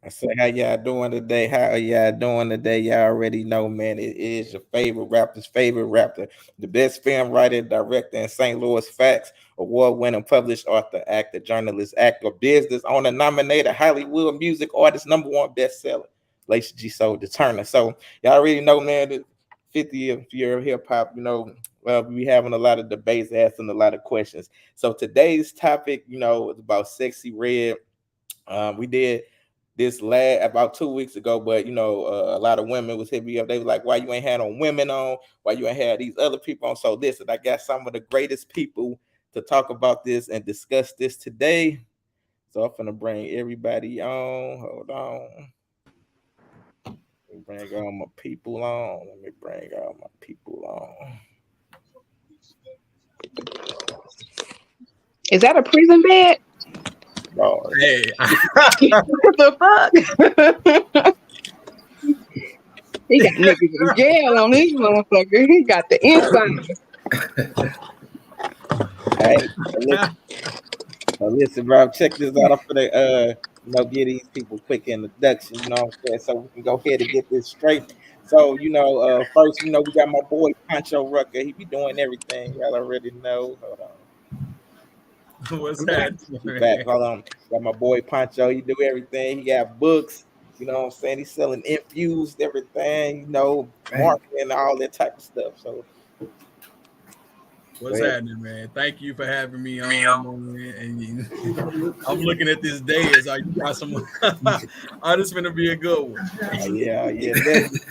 I say, how y'all doing today? How y'all doing today? Y'all already know, man. It is your favorite rapper's favorite rapper, the best film writer, director in St. Louis Facts, award-winning published author, actor, journalist, actor, business owner, nominated Hollywood music artist, #1 bestseller, Lacey G. Soldier Turner. So y'all already know, man. The 50th year of hip hop, well, we having a lot of debates, asking a lot of questions. So today's topic, is about Sexy Red. We did this last about 2 weeks ago, but a lot of women was hitting me up. They were like, "Why you ain't had on women on? Why you ain't had these other people on?" So listen, I got some of the greatest people to talk about this and discuss this today. So I'm gonna bring everybody on. Hold on. Let me bring all my people on. Let me bring all my people on. Is that a prison bed? Lord. Hey, What the fuck? He got niggas in jail on this motherfucker. He got the inside. Hey, listen, bro. Check this out. I'm gonna give these people quick introduction. You know what I'm saying? So we can go ahead and get this straight. So first, we got my boy Pancho Rucker. He be doing everything. Y'all already know. Hold on. what's that? He back. Hold on. Got my boy Pancho. He do everything. He got books. You know what I'm saying? He's selling infused everything. Marketing all that type of stuff. So What's happening, man? Thank you for having me on, man. And I'm looking at this day as you got some. Oh, this gonna be a good one. Yeah,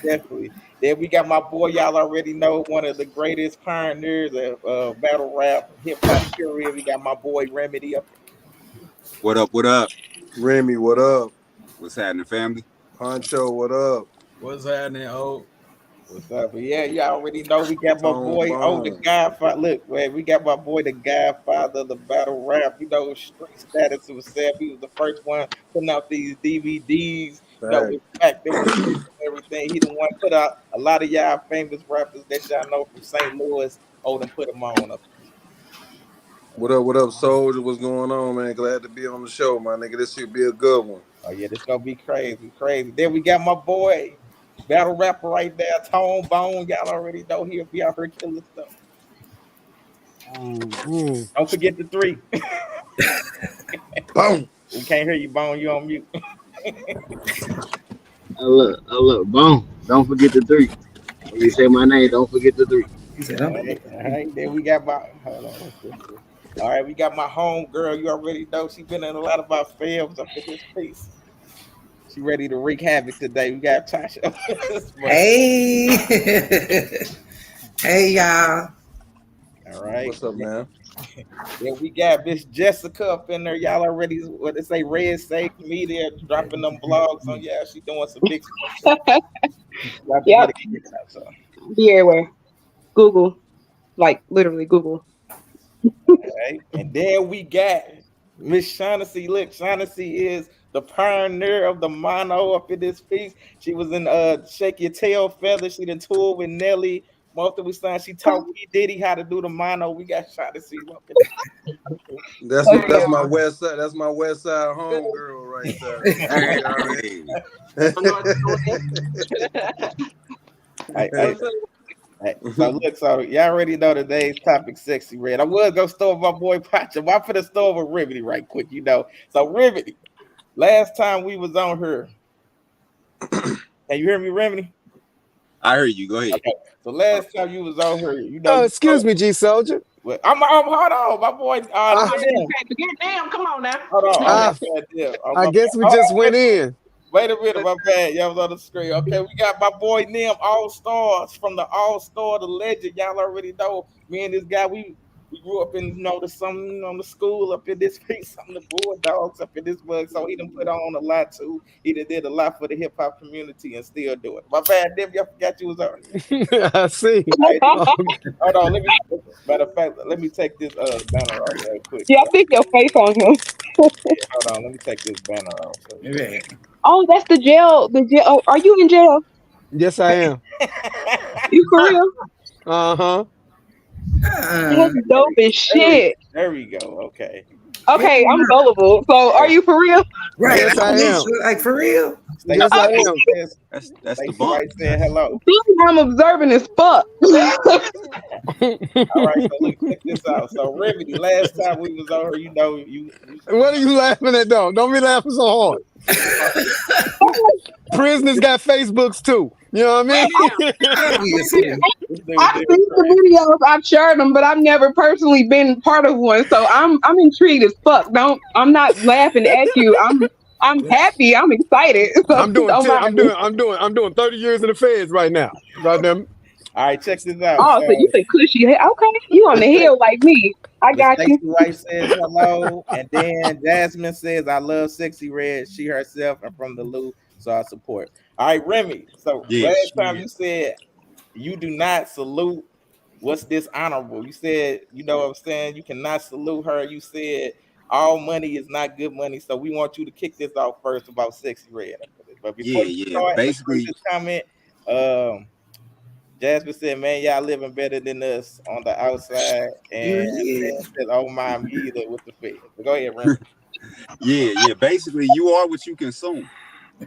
definitely. Then we got my boy, y'all already know, one of the greatest pioneers of battle rap, hip hop period. We got my boy Remedy up. What up? What up? Remy, what up? What's happening, family? Poncho, what up? What's happening? Oh, What's up? But yeah, you already know we got my Tone boy, the Bone. Godfather. Look, man, we got my boy, the Godfather of the battle rap. Street status himself. He was the first one putting out these DVDs. Fact. With fact them and everything. He the one put out a lot of y'all famous rappers that y'all know from St. Louis. Odin put them on. What up, Soldier? What's going on, man? Glad to be on the show, my nigga. This should be a good one. Oh yeah, this gonna be crazy. Then we got my boy, battle rapper right there, Tone Bone. Y'all already know he'll be out here killing stuff. Don't forget the 3. Boom. We can't hear you, Bone. You on mute. Look, boom. Don't forget the 3. When you say my name, don't forget the 3. All right. Then we got my hold on. All right, we got my home girl. You already know she been in a lot of our films up in this piece. She ready to wreak havoc today. We got Tasha. Hey, hey, y'all. All right. What's up, man? Then we got Miss Jessica up in there. Y'all already what they say, Red Safe Media dropping them blogs on. Yeah, she doing some big stuff. Yep. Be everywhere. Google. Like literally Google. Right. And then we got Miss Shaughnessy. Look, Shaughnessy is the pioneer of the mono up in this piece. She was in Shake Your Tail Feather. She done toured with Nelly. Multiple times she taught P. Diddy how to do the mono. We got Shaughnessy up in That's my west side. That's my west side home girl right there. So look, so y'all already know today's topic, Sexy Red. I was gonna start with my boy Pacha. Why for the store with Remedy right quick, So Remedy, last time we was on here. Can you hear me, Remedy? I heard you. Go ahead. Okay. So last time you was on here, Oh, excuse me, G Soldier. Well, I'm hold on, my boy. Damn, come on now. Hold on. I guess we just went in. Wait a minute, my bad. Y'all was on the screen. Okay, we got my boy Nim All Stars from the All Star, the legend. Y'all already know. Me and this guy, we grew up in the school up in this piece, some of the Bulldogs up in this bug. So he done put on a lot too. He done did a lot for the hip hop community and still do it. My bad, Nim. Y'all forgot you was on. I see. Hold on, matter of fact, let me take this banner off real quick. Yeah, I think your face on him. Hold on, let me take this banner off. Oh, that's the jail. Oh, are you in jail? Yes, I am. You for real? Uh-huh. That's dope as shit. There we go. Okay. Okay, I'm gullible. So are Hey, you for real? Right. Yes, I I need am. you. Like for real. Yes, Stacey I White am. says, That's the Stacey bump. White said hello. I'm observant as fuck. All right, so look, check this out. So Remy, last time we was over, What are you laughing at, though? Don't be laughing so hard. Prisoners got Facebooks too. You know what I mean? Obviously. this dude I've did seen the crazy. videos, I've shared them, but I've never personally been part of one. So I'm intrigued as fuck. I'm not laughing at you. I'm happy. I'm excited. So I'm doing don't 10, mind me. I'm doing 30 years in the feds right now. Goddamn. All right, check this out. Oh, so you So say cushy? Okay, you on the hill like me? I the got Stacey you. White says hello, and then Jasmine says, "I love Sexy Red. She herself and from the Lou, so I support." All right, Remy. So Yeah. last time Shit. you said you do not salute what's dishonorable. You said, you know what I'm saying? You cannot salute her. You said all money is not good money. So we want you to kick this off first about Sexy Red. But before Yeah, you yeah. start, let's read Basically, this comment. Um, Jasper said, "Man, y'all living better than us on the outside." You And did. Ben said, "Oh my, me either with the feds." But go ahead, Remy. yeah. Basically, you are what you consume.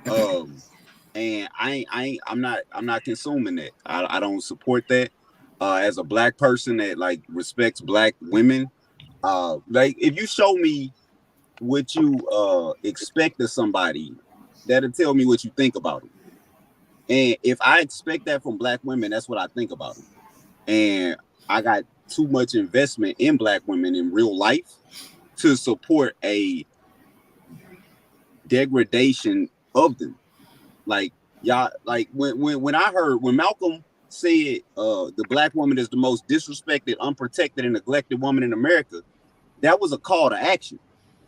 Um, and I'm not consuming that. I don't support that. As a black person that like respects black women, like if you show me what you expect of somebody, that'll tell me what you think about them. And if I expect that from black women, that's what I think about them. And I got too much investment in black women in real life to support a degradation of them. Like y'all, like when I heard when Malcolm said the black woman is the most disrespected, unprotected, and neglected woman in America, that was a call to action.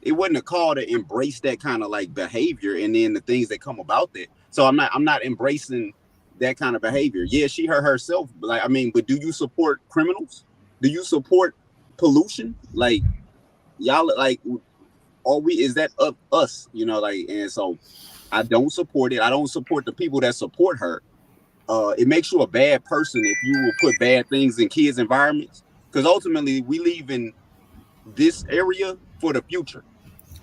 It wasn't a call to embrace that kind of like behavior and then the things that come about that. So I'm not embracing that kind of behavior. Yeah, she hurt herself. Like I mean, but do you support criminals? Do you support pollution? Like y'all like are we is that up us? You know, like and so I don't support it. I don't support the people that support her. It makes you a bad person if you will put bad things in kids' environments. Because ultimately, we live in this area for the future,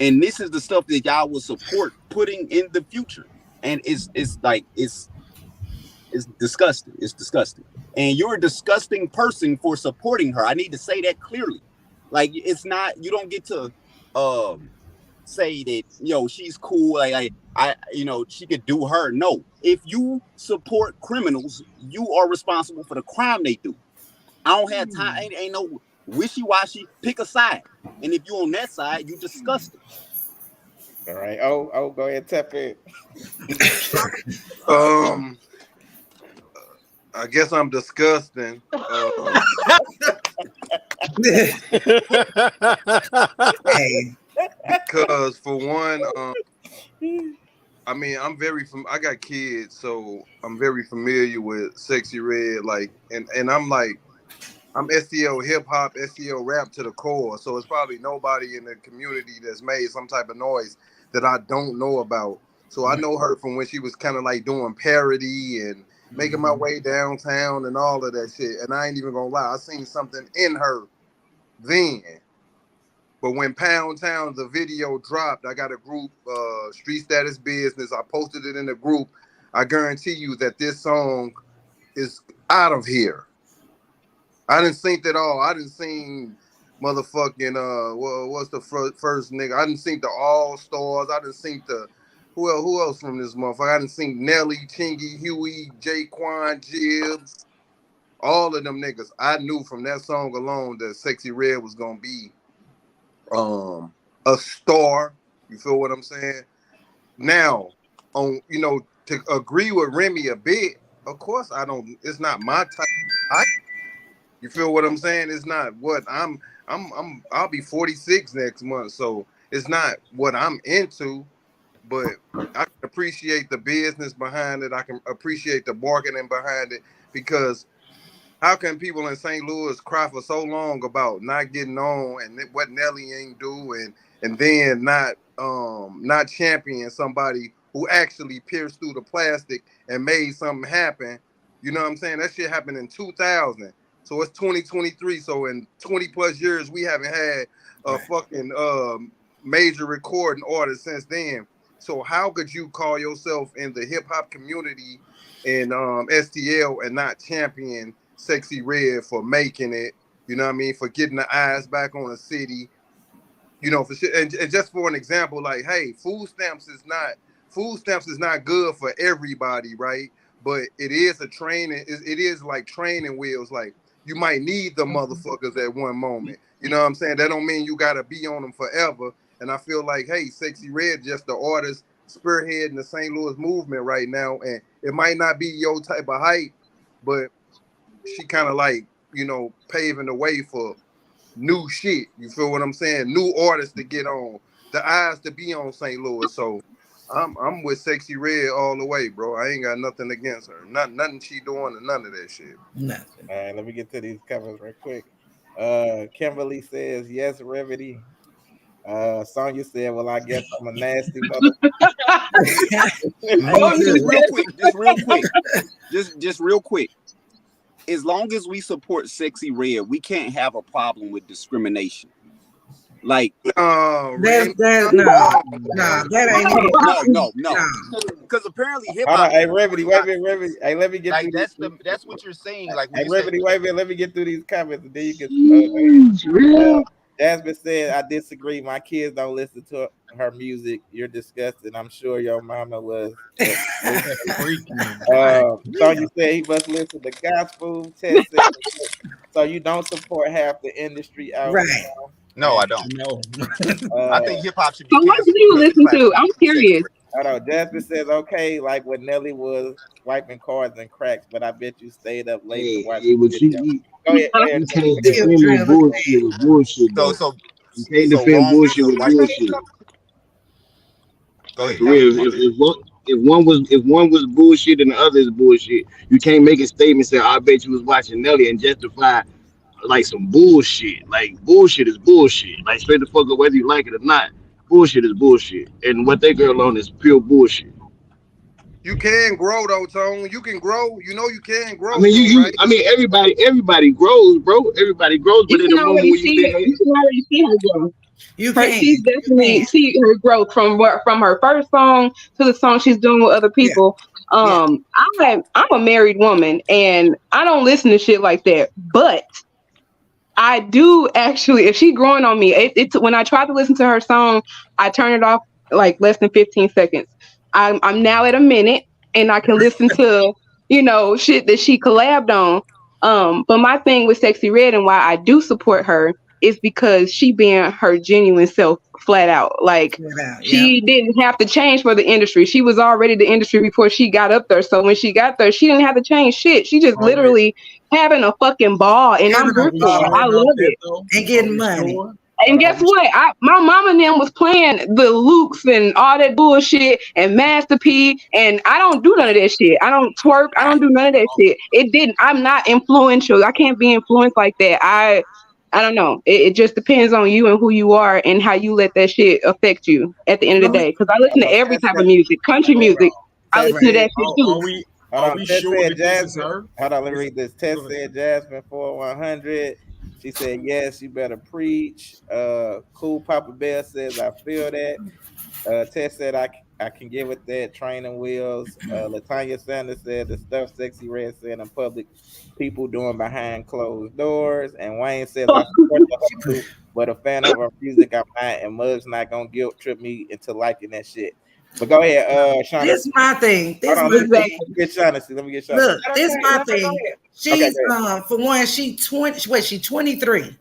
and this is the stuff that y'all will support putting in the future. And it's like it's disgusting. It's disgusting. And you're a disgusting person for supporting her. I need to say that clearly. Like it's not. You don't get to um say that she's cool. I she could do her. No, if you support criminals, you are responsible for the crime they do. I don't have time. Ain't no wishy washy. Pick a side, and if you on that side, you disgusting. All right. Oh, go ahead, tap it. Um, I guess I'm disgusting. Hey. Because for one, I mean, I got kids, so I'm very familiar with Sexy Red, like, and I'm like, I'm SEO hip hop, SEO rap to the core. So it's probably nobody in the community that's made some type of noise that I don't know about. So I know her from when she was kind of like doing parody and making my way downtown and all of that shit. And I ain't even gonna lie, I seen something in her then. But when Pound Town, the video dropped, I got a group, Street Status Business. I posted it in the group. I guarantee you that this song is out of here. I didn't think that all. I didn't seen motherfucking what's the first nigga? I didn't think the All Stars. I didn't think the who else from this motherfucker? I didn't think Nelly, Chingy, Huey, Jaquan, Jibbs, all of them niggas. I knew from that song alone that Sexy Red was gonna be a star. You feel what I'm saying? Now, on to agree with Remy a bit, of course I don't. It's not my type. You feel what I'm saying? It's not what I'll be 46 next month, so it's not what I'm into, but I can appreciate the business behind it. I can appreciate the marketing behind it because how can people in St. Louis cry for so long about not getting on and what Nelly ain't do and then not champion somebody who actually pierced through the plastic and made something happen? You know what I'm saying? That shit happened in 2000. So it's 2023. So in 20 plus years, we haven't had a fucking major recording artist since then. So how could you call yourself in the hip hop community in STL and not champion Sexy Red for making it? You know what I mean? For getting the eyes back on the city. You know, for shit. And just for an example, like, hey, food stamps is not good for everybody, right? But it is a training. It is like training wheels. Like you might need the motherfuckers at one moment. You know what I'm saying? That don't mean you gotta be on them forever. And I feel like, hey, Sexy Red just the artist spearheading the St. Louis movement right now, and it might not be your type of hype, but she kind of like, you know, paving the way for new shit. You feel what I'm saying? New artists to get on, the eyes to be on St. Louis. So I'm with Sexy Red all the way, bro. I ain't got nothing against her. Nothing she doing and none of that shit. Nothing. All right, let me get to these covers real quick. Kimberly says yes, Revity. Sonya said, well, I guess I'm a nasty mother. Just real quick. As long as we support Sexy Red, we can't have a problem with discrimination. Like That ain't no. Because apparently hip Hold hop. on, hey Revity, wait a minute, Revity. Hey, let me get Like through that's what you're saying. Like when hey you say, Revity, wait a minute, let me get through these comments and then you can Jasmine said, I disagree. My kids don't listen to her music. You're disgusting. I'm sure your mama was. Sonya said he must listen to gospel. Tess said, so you don't support half the industry out right. now. no, I don't. No. I think hip hop should be So what do canceled you because it listen to? I'm classifies Sexy curious. Red. I don't know. Jasmine says, okay, like when Nelly was swiping cards and cracks, but I bet you stayed up late to watch Hey, the but video. Go ahead, you can't Still defend no drill bullshit with bullshit So though. so You can't so defend wrong bullshit because with white bullshit. go Like ahead. for real, if one was bullshit and the other is bullshit, you can't make a statement saying I bet you was watching Nelly and justify like some bullshit. Like bullshit is bullshit. Like straight the fuck up whether you like it or not. Bullshit is bullshit, and what they girl on is pure bullshit. You can grow though, Tone. You can grow. You know you can I grow mean, though, right? everybody grows, bro. Everybody grows, but You in can the moment already when you see it. think, You can already see her growth. You Her, can. she's You definitely can. see her growth from her first song to the song she's doing with other Yeah. people. Yeah. I'm a married woman and I don't listen to shit like that. But I do actually, if she growing on me, it's when I try to listen to her song, I turn it off like less than 15 seconds. I'm now at a minute and I can listen to, shit that she collabed on. But my thing with Sexy Red and why I do support her is because she being her genuine self flat out. Like Yeah. she didn't have to change for the industry. She was already the industry before she got up there. So when she got there, she didn't have to change shit. She just Already. literally having a fucking ball, and I'm Having here a Are we for it. sure ball I about love that it. though? and Are getting we money. sure? And guess what? My mom and them was playing the Lukes and all that bullshit and Master P, and I don't do none of that shit. I don't twerk. I don't do none of that shit. It didn't. I'm not influential. I can't be influenced like that. I don't know. It just depends on you and who you are and how you let that shit affect you at the end of the day. Because I listen to every type of music, country Hold music. on. I That's listen to it. that shit too. Hold Are on. we Tess sure said that this is Jasmine. her? Hold on, let me read this. Tess Go ahead. said Jasmine for 100. She said, yes, you better preach. Cool Papa Bear says, I feel that. Tess said, I can get with that. Training wheels. Latanya Sanders said, the stuff Sexy Red said in public, people doing behind closed doors. And Wayne says, I support the She put hustle, but a fan of her music I'm not, and Mug's not going to guilt trip me into liking that shit. But go ahead, Shauna. this my thing. Hold This on, my Exactly. thing. let me get Shauna. Let me get Shauna. Look, this my thing. Okay, She's go ahead. for one, she 20, what she 23.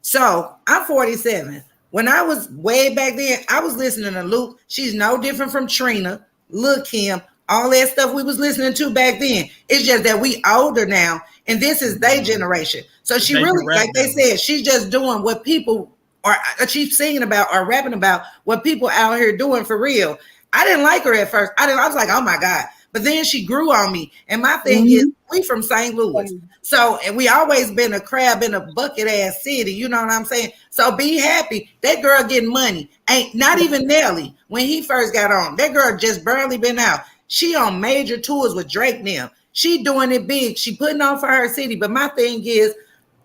So I'm 47. When I was way back then, I was listening to Luke. She's no different from Trina, Lil Kim, all that stuff we was listening to back then. It's just that we older now, and this is their generation. So she They really, can rap like they better. said, she's just doing what people are. She's singing about or rapping about what people out here doing for real. I didn't like her at first. I was like, oh my God. But then she grew on me. And my thing is, Mhm. we from St. Louis. So, and we always been a crab in a bucket ass city. You know what I'm saying? So be happy. That girl getting money. Ain't not even Nelly when he first got on. That girl just barely been out. She on major tours with Drake now. She doing it big. She putting on for her city. But my thing is,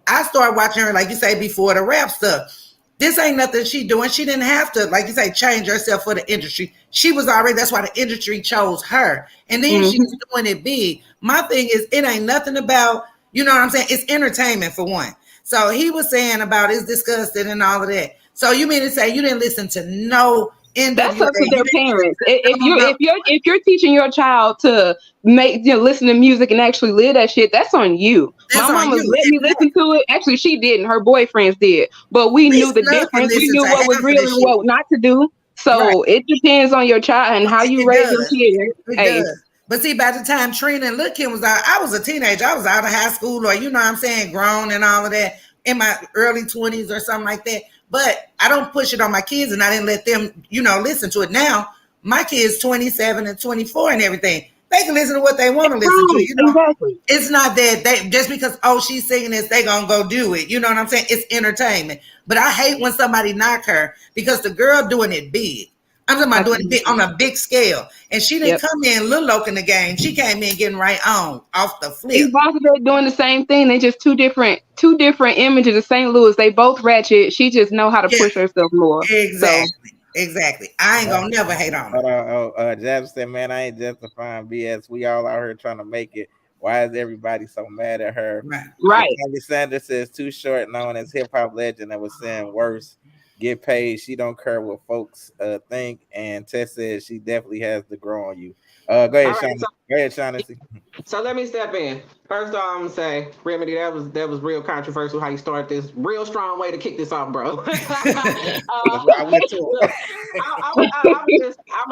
I started watching her, like you say, before the rap stuff. This ain't nothing she doing. She didn't have to, like you say, change herself for the industry. She was already, that's why the industry chose her. And then she's doing it big. My thing is, it ain't nothing about, you know what I'm saying? It's entertainment for one. So he was saying about it's disgusting and all of that. So you mean to say you didn't listen to no NWA? That's up to their parents. If you're teaching your child to listen to music and actually live that shit, that's on you. That's My on mama you. let me listen to it. Actually, she didn't. Her boyfriends did, but we knew the snuck and difference. We listened knew to what was half of real this and shit. what not to do. So it depends on your child and how you It raise your does. kid. It Hey, does. But see, by the time Trina and Lil Kim was out, I was a teenager. I was out of high school, or you know what I'm saying, grown and all of that, in my early 20s or something like that. But I don't push it on my kids, and I didn't let them, listen to it. Now my kids 27 and 24 and everything. They can listen to what they want to listen to. exactly. It's not that they just because she's singing this, they gonna go do it. You know what I'm saying? It's entertainment. But I hate when somebody knock her because the girl doing it big. I'm talking about doing it big, on a big scale. And she didn't come in little loc in the game. She came in getting right on off the flip. These bosses are doing the same thing. They just two different images of St. Louis. They both ratchet. She just know how to push herself more. Exactly. Exactly. I ain't gonna never hate on her. Jab said, man, I ain't justifying BS. We all out here trying to make it. Why is everybody so mad at her? Right. Candy Sanders says Too Short, known as hip hop legend, that was saying worse. Get paid. She don't care what folks think. And Tess says she definitely has to grow on you. Go ahead, Shaughnessy. Go ahead, Shaughnessy. So let me step in. First off, I'm gonna say, Remedy, that was real controversial how you started this. Real strong way to kick this off, bro. I'm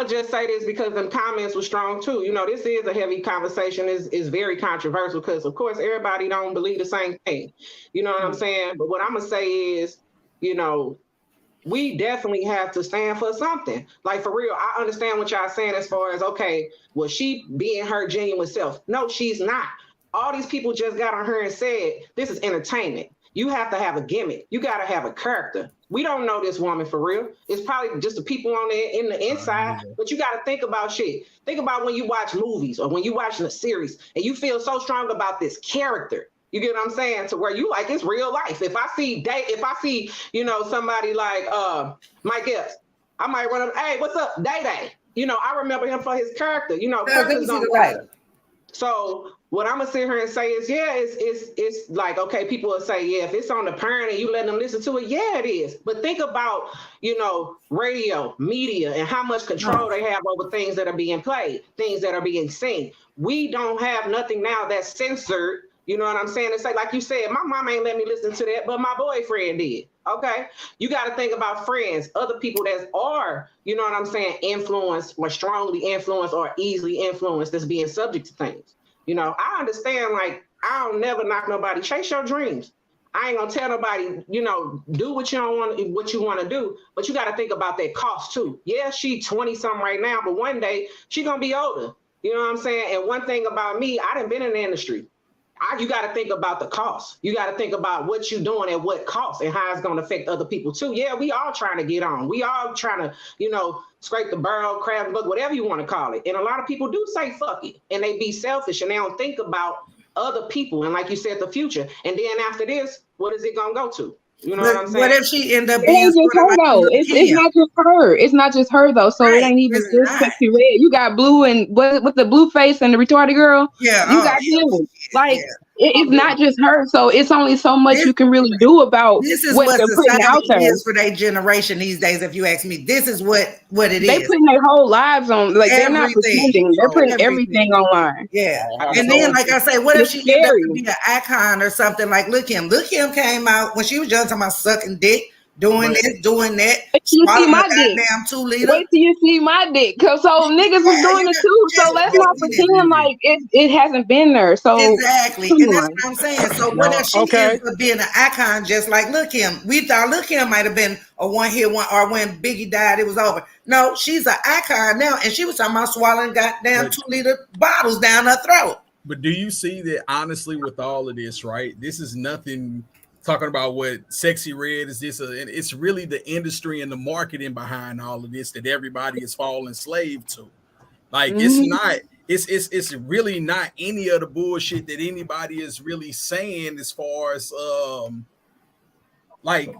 just say this because them comments were strong too. This is a heavy conversation. Is very controversial because of course everybody don't believe the same thing. You know what I'm saying? But what I'm gonna say is, we definitely have to stand for something. Like, for real, I understand what y'all saying as far as, okay, well, she being her genuine self. No, she's not. All these people just got on her and said, this is entertainment. You have to have a gimmick. You got to have a character. We don't know this woman for real. It's probably just the people on there in the inside, but you got to think about shit. Think about when you watch movies or when you watching a series and you feel so strong about this character. You get what I'm saying? To where you like it's real life. If I see somebody like Mike Epps, I might run up, hey, what's up, Day Day? I remember him for his character. Characters don't matter. So what I'm gonna sit here and say is, it's like, okay, people will say, yeah, if it's on the parent and you let them listen to it, yeah, it is. But think about, radio, media, and how much control they have over things that are being played, things that are being seen. We don't have nothing now that's censored. You know what I'm saying? It's like you said, my mom ain't let me listen to that, but my boyfriend did. Okay. You got to think about friends, other people that are, you know what I'm saying, influenced or strongly influenced or easily influenced that's being subject to things. I understand, like, I don't never knock nobody. Chase your dreams. I ain't gonna tell nobody, do what you want to do, but you got to think about that cost too. Yeah, she 20 something right now, but one day she gonna be older. You know what I'm saying? And one thing about me, I done been in the industry. You got to think about the cost. You got to think about what you're doing at what cost and how it's going to affect other people too. Yeah, we all trying to get on. We all trying to, scrape the barrel, crab the book, whatever you want to call it. And a lot of people do say fuck it, and they be selfish and they don't think about other people. And like you said, the future. And then after this, what is it going to go to? You know what I'm saying? What if she end up it being ain't just her though? It's not just her. It's not just her though. So it ain't even just Sexy Red. You got Blue and with the blue face and the retarded girl. Yeah, you got him. Like it's not just her. So it's only so much you can really do about this is what what they're putting out society there. is for their generation these days. If you ask me, this is what it They is. putting their whole lives on. Like they're not pretending. They're putting everything online. Yeah, and then like I say, what if she ended up to be an icon or something like Lil Kim? Lil Kim came out when she was young talking about sucking dick, doing this, doing that. You see my dick. Goddamn 2 liter. Wait till you see my dick. So niggas was doing it too. So let's not pretend like it hasn't been there. So exactly, and that's what I'm saying. So what if she ends up being an icon just like Lil Kim? We thought Lil Kim might have been a one-hit one, or when Biggie died, it was over. No, she's an icon now, and she was talking about swallowing goddamn 2 liter bottles down her throat. But do you see that honestly with all of this, right? This is nothing talking about what Sexy Red is this, and it's really the industry and the marketing behind all of this that everybody is falling slave to. Like it's not, it's really not any of the bullshit that anybody is really saying as far as like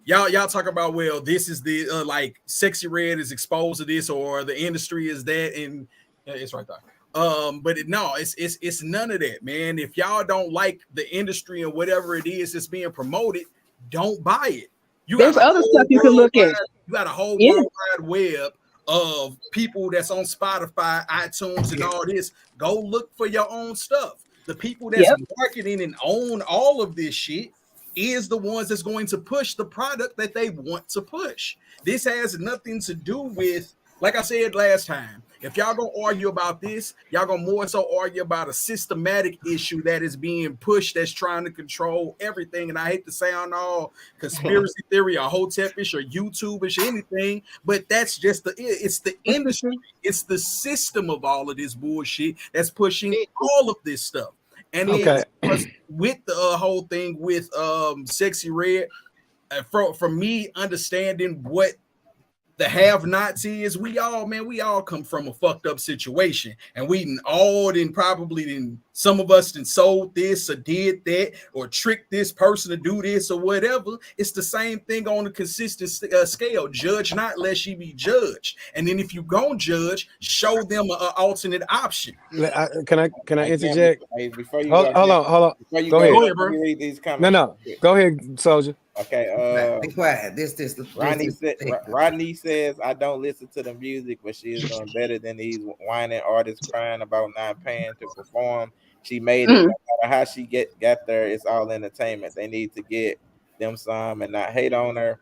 y'all talk about, well, this is the like Sexy Red is exposed to this or the industry is that, and it's right there. But no, it's none of that, man. If y'all don't like the industry and whatever it is that's being promoted, don't buy it. There's other stuff you can look at. You got a whole worldwide web of people that's on Spotify, iTunes, and all this. Go look for your own stuff. The people that's marketing and own all of this shit is the ones that's going to push the product that they want to push. This has nothing to do with, like I said last time, if y'all gonna argue about this, y'all gonna more so argue about a systematic issue that is being pushed that's trying to control everything. And I hate to sound all conspiracy theory or hotepish or YouTubeish or anything, but that's just it's the industry, it's the system of all of this bullshit that's pushing all of this stuff. And then with the whole thing with Sexy Red, from me understanding what the have-nots is, we all come from a fucked up situation, and we all probably some of us sold this or did that or tricked this person to do this or whatever. It's the same thing on a consistent scale. Judge not lest ye be judged, and then if you gonna judge, show them an alternate option. Can I interject? Before you hold on. Go ahead, bro. Read these comments. No. Go ahead, Soldier. Okay. Be quiet. Rodney says, I don't listen to the music, but she is doing better than these whining artists crying about not paying to perform. She made it. No matter how she got there, it's all entertainment. They need to get them some and not hate on her.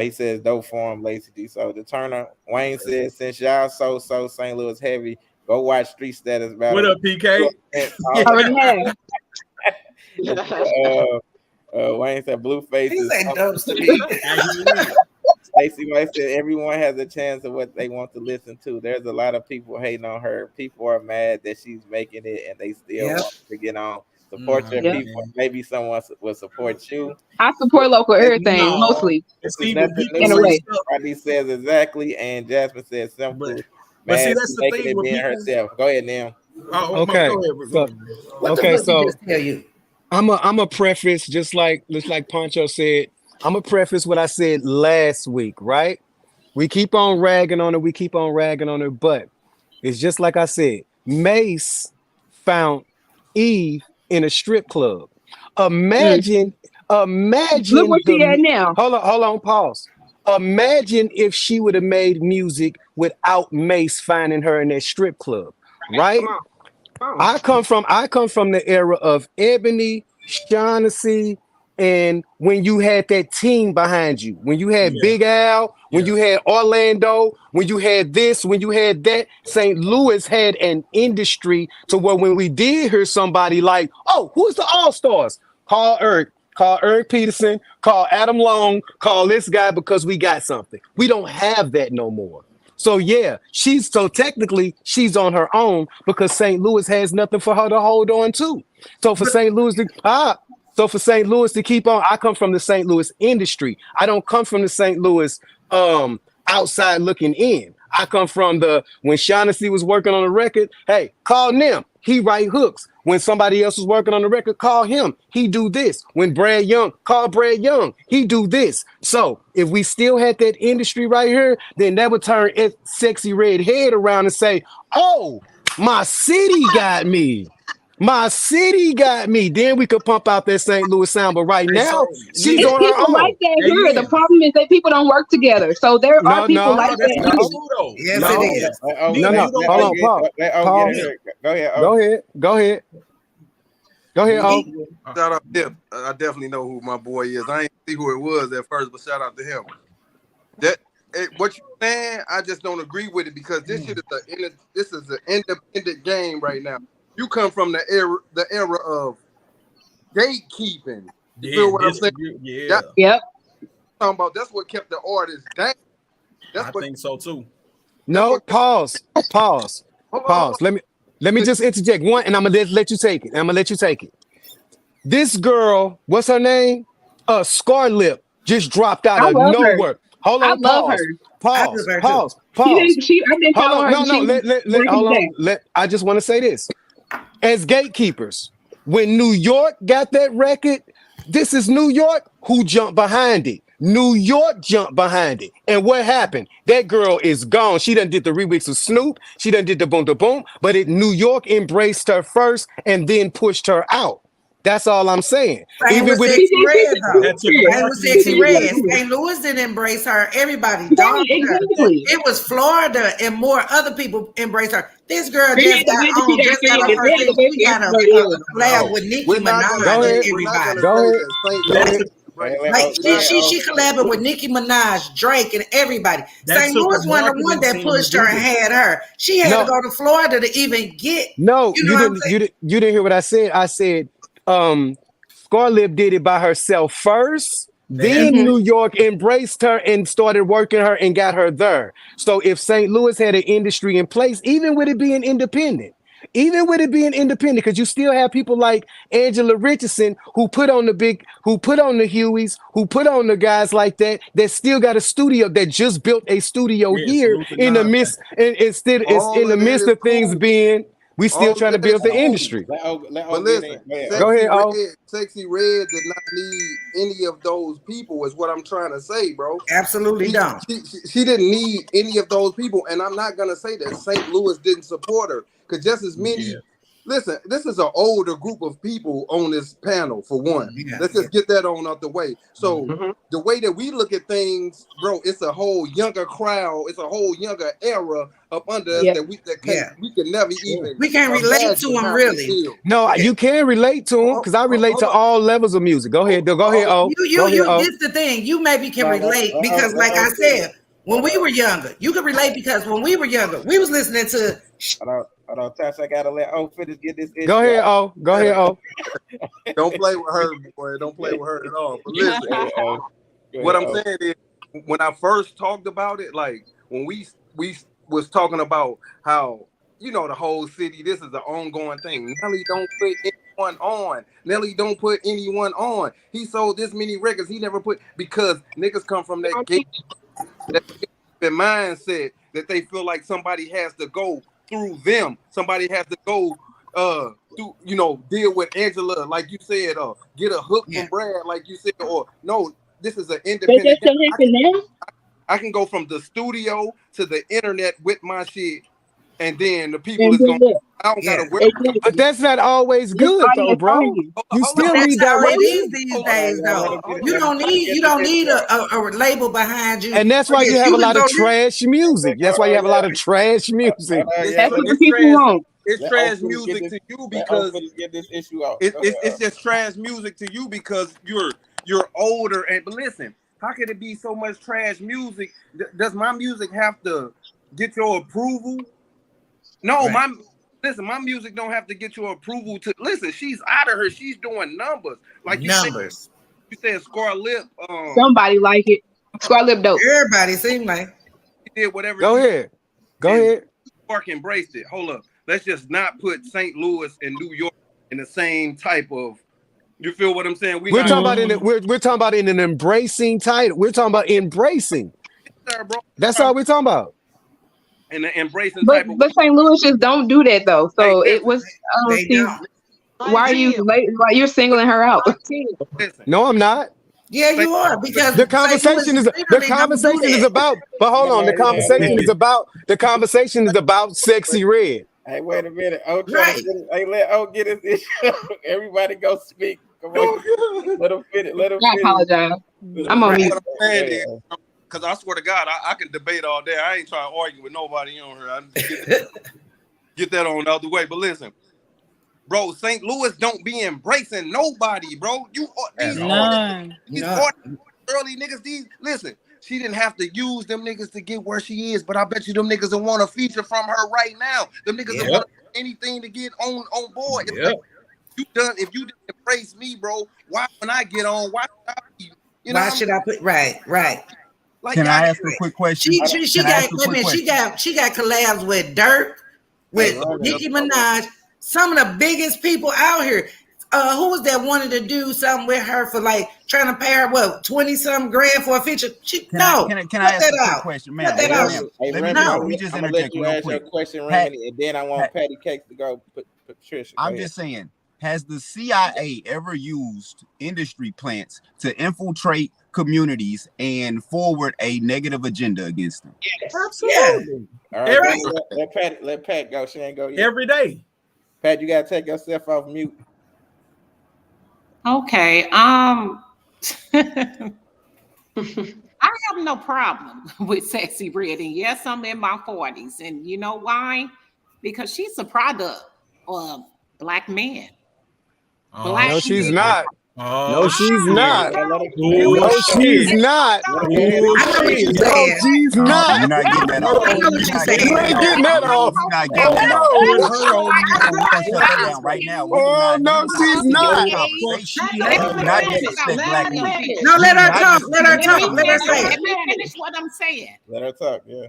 He says, dope form, Lacey D. So the Turner. Wayne says, since y'all so St. Louis heavy, go watch Street Status Battle. What up, PK? Wayne said Blueface These is ain't dumps to me. Stacey White said everyone has a chance of what they want to listen to. There's a lot of people hating on her. People are mad that she's making it and they still want to get on. Support your people. Maybe someone will support you. I support local everything, mostly. In a way. Rodney says exactly, and Jasmine says simple. But see, that's the thing with people. Herself. Go ahead, Nim. Okay. So tell you. I'm a preface, just like Poncho said. I'm a preface what I said last week, right? We keep on ragging on her, but it's just like I said. Mace found Eve in a strip club. Imagine. Look where she at now. Hold on, pause. Imagine if she would have made music without Mace finding her in that strip club, right? I come from the era of Ebony, Shaughnessy, and when you had that team behind you, when you had Big Al, when you had Orlando, when you had this, when you had that, St. Louis had an industry to where when we did hear somebody like, oh, who's the All-Stars? Call Eric Peterson, call Adam Long, call this guy because we got something. We don't have that no more. So technically she's on her own because St. Louis has nothing for her to hold on to. So for St. Louis to keep on, I come from the St. Louis industry. I don't come from the St. Louis outside looking in. I come from when Shaughnessy was working on a record, hey, call Nim. He write hooks. When somebody else was working on the record, call him. He do this. When Brad Young, call Brad Young. He do this. So if we still had that industry right here, then that would turn Sexy Red head around and say, oh, my city got me. My city got me. Then we could pump out that St. Louis sound. But right now, she's on her own. Like that here. The problem is that people don't work together. So there are people like that. Yes, it is. Hold on, Go ahead. Shout out to him. I definitely know who my boy is. I ain't see who it was at first, but shout out to him. What you saying? I just don't agree with it because this shit is an independent game right now. You come from the era of gatekeeping. You feel what I'm saying? Yep. Talking about that's what kept the artists down. I think so too. No, pause. Let me just interject one, and I'm gonna let you take it. This girl, what's her name? Scarlett just dropped out of nowhere. Hold I on, love her. pause. her too. Pause. I've been Hold following on, her. hold on. I just want to say this. As gatekeepers, when New York got that record, this is New York, who jumped behind it? New York jumped behind it. And what happened? That girl is gone. She done did the remix with Snoop. She done did the boom to boom. But New York embraced her first and then pushed her out. That's all I'm saying. Same Even with with Sexy Red, though. That took a Same with Sexy marketing Red. team. St. Louis didn't embrace her. Everybody dogged her. Exactly. It was Florida and more other people embraced her. This girl They just had to got wait to see on, that just got famous. her They first had to thing. wait She for got a everybody else. collab with Nicki We're not Minaj gonna and say, we're not everybody. gonna Go say ahead. that St. Go Louis ahead. Like she collabed with Nicki Minaj, Drake, and everybody. That St. took Louis a one the marketing one that team pushed to her do and that. had her. She had No. to go to Florida to even get. No, You know what I'm saying? you didn't hear what I said. I said Scarlett did it by herself first. Then Mhm. New York embraced her and started working her and got her there. So if St. Louis had an industry in place, even with it being independent, because you still have people like Angela Richardson who put on the Hueys, who put on the guys like that still got a studio, that just built a studio Yeah, here salute to in the Nas. midst, and instead it's all in the of that midst is of things cool. being, we still All trying to of that is build the cool. industry. But listen, Go ahead, Sexy Red did not need any of those people, is what I'm trying to say, bro. Absolutely don't. She didn't need any of those people, and I'm not gonna say that St. Louis didn't support her, because just as many. Yeah. Listen, this is an older group of people on this panel. For one, Yeah, let's just get that on out the way. So Mhm. the way that we look at things, bro, it's a whole younger crowd, it's a whole younger era up under us Yeah. that we Yeah. can never even We can't relate to imagine them how really. we feel. No, you can relate to them, because I relate to Hold on. all levels of music. Go ahead, go ahead, Hold Go ahead, This is the thing. You maybe can relate because, like I said, when we were younger, you could relate because when we were younger, we was listening to. Hold on, Tash, I gotta let finish get this issue. Go ahead, Go ahead, Don't play with her, boy. Don't play with her at all. But listen, what I'm saying is, when I first talked about it, like when we was talking about how, you know, the whole city, this is an ongoing thing. Nelly don't put anyone on. Nelly don't put anyone on. He sold this many records. He never put, because niggas come from that mindset that they feel like somebody has to go through them. Somebody has to go through, you know, deal with Angela, like you said, get a hook from Brad, like you said, or no, this is an independent. Does that still happen now? I can go from the studio to the internet with my shit, and then the people is gonna. I don't gotta worry. But that's not always good though, bro. You still That's need how that it work. is these days, though. You don't need a label behind you. And that's why you have a lot of can go trash music. That's why you have a lot of trash music. That's what the people want. It's trash music to you because get this issue out. It's just trash music to you because you're older. And but listen, how could it be so much trash music? Does my music have to get your approval? No, my music don't have to get your approval to listen. She's out of her. She's doing numbers. Like you said Scarlett. Somebody like it. Scarlett dope. Everybody seem like she did whatever. Go ahead. New York embraced it. Hold up. Let's just not put St. Louis and New York in the same type of. You feel what I'm saying? We're talking about in an embracing title. We're talking about embracing. That's all we're talking about. And the embracing but St. Louis just don't do that though. So it was. Why are you? Why you're singling her out? No, I'm not. Yeah, you are, because the conversation is about. But hold on, the conversation is about Sexy Red. Hey, wait a minute. Hey, let get his issue. Everybody go speak. Come on. Let him finish. I apologize. I'm on mute. Because I swear to God, I can debate all day. I ain't trying to argue with nobody on here. I just get that on the other way. But listen, bro, St. Louis don't be embracing nobody, bro. These early niggas, listen, she didn't have to use them niggas to get where she is, but I bet you them niggas will want a feature from her right now. Them niggas will want anything to get on board. If you didn't embrace me, bro, why when I get on, why should I be, why should I put right? Like, can I ask a quick question? She got collabs with Dirk, with Nicki Minaj, some of the biggest people out here. who was that wanted to do something with her for like trying to pay her what 20-some grand for a feature? Can I ask a quick question, ma'am? Hey, Let me just I'm gonna interject let you real ask your quick. question, Pat, Randy, and then I want Patty Cakes to go. Patricia, I'm just saying, has the CIA ever used industry plants to infiltrate communities and forward a negative agenda against them? Yes. Absolutely. All right, Right. let Pat go. She ain't go yet. Every day. Pat, you gotta take yourself off mute. Okay. I have no problem with Sexy Red, and yes, I'm in my 40s, and you know why? Because she's a product of black men. No, she's not. Oh, No, she's not. No, she's not. I know what you're No, saying. she's not. You're not getting that off. I know what you're saying. You ain't getting that off. You're not Oh getting that off. no. We're gonna shut that down right now. We do Oh not. no, she's not. Conversation. We do not disrespect black women. No, let her talk. Let her talk. Let her say Let it. me finish what I'm saying. Let her talk. Yeah.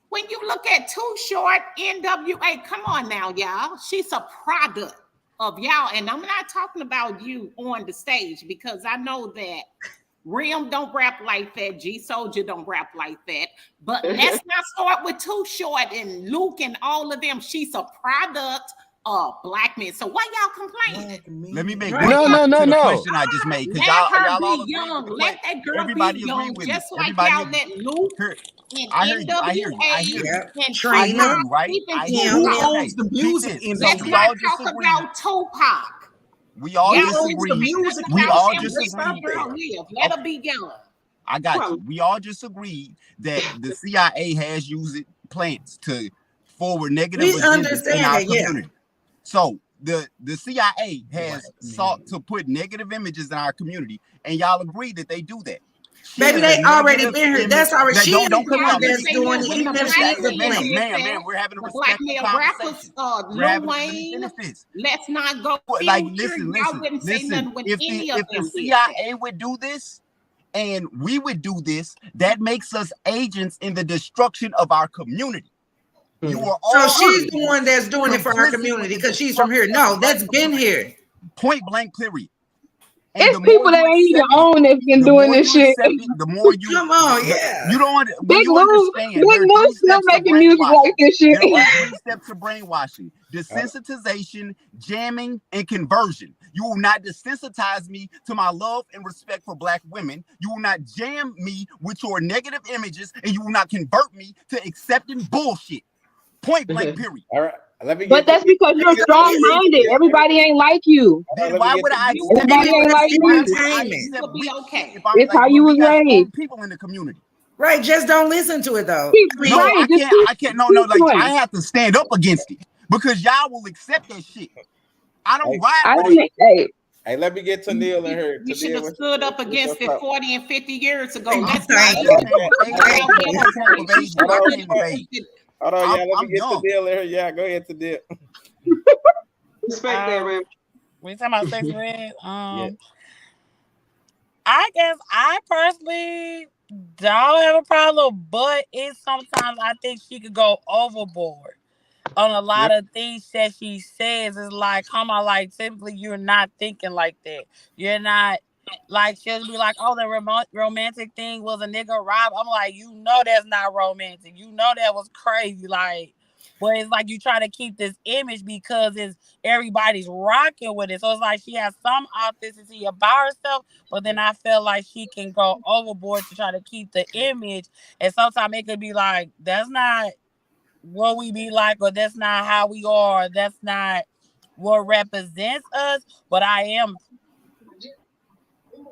When you look at Too Short, NWA, come on now, y'all. She's a product of y'all. And I'm not talking about you on the stage because I know that Rim don't rap like that. G Soldier don't rap like that. But let's not start with Too Short and Luke and all of them. She's a product of black men. So why y'all complaining? Let me make No. the question I just made because Let y'all her all be agree young. with the Let question. that girl Everybody be agree young, with me. just like Everybody y'all let Luke and I hear you. I hear you. I hear you. and Trina. I hear you, right? even I hear Him. you. Who Tupac. owns the music Let's industry? Let's not just talk agree. about Tupac. We all Y'all owns disagree. the music We about all them. industry? Let disagree. that girl live. Let her be young. I got you. We all just agreed that the CIA has used plants to forward negative We agendas in understand our that, yeah. community. So the CIA has sought to put negative images in our community, and y'all agree that they do that. She Baby, is they a already negative been here. image. That's already. Now, She don't ain't cut the me one off. that's doing it, When even the if she black is a men plant. did Ma'am, that, we're having a the black respectful male rappers, conversation. Lil Wayne, let's not go Like, Future. listen. Y'all wouldn't say nothing when If any the of if the them did CIA that. would do this, and we would do this, that makes us agents in the destruction of our community. You are So all she's the one that's doing it for our community because she's from here. No, that's been here. point blank, period. And It's people that ain't even own that's been doing this shit. the more you Come on, yeah. you don't when Big you Lou, understand Big there are Lou 3 still steps to making music like brainwashing. this shit. There are 3 steps to brainwashing: desensitization, jamming, and conversion. You will not desensitize me to my love and respect for black women. You will not jam me with your negative images, and you will not convert me to accepting bullshit. Point blank, period. All right. Let me But get that's because you're strong-minded. Everybody ain't like you. Then why would I You accept? would Everybody ain't like Why you. would I Entertainment. accept You'll be weak okay. shit if I'm It's like, how you we was got strong raised. people in the community? Right, just don't listen to it though. No, Right, I just can't. I can't. No, keep like going. I have to stand up against it because y'all will accept that shit. I don't Hey, ride I with don't. it. Hey, hey, let me get Tanil in here. You should Tanil, have stood up what's against your it thought? 40 and 50 years ago. Thank Let's you. not Thank even you. It came of age. I came of age. Hold on, y'all. Let I'm me get young. Tanil in here. Yeah, go ahead, Tanil. Respect that, man. We talking about Sexy Red. Yeah. I guess I personally don't have a problem, but it's sometimes I think she could go overboard on a lot of things that she says. Is like, come on, like typically you're not thinking like that. You're not like she'll be like, oh, the romantic thing was a nigga rob. I'm like, you know that's not romantic. You know that was crazy. Like, but it's like you try to keep this image because it's everybody's rocking with it. So it's like she has some authenticity about herself, but then I feel like she can go overboard to try to keep the image. And sometimes it could be like, that's not what we be like, or that's not how we are. That's not what represents us. But I am.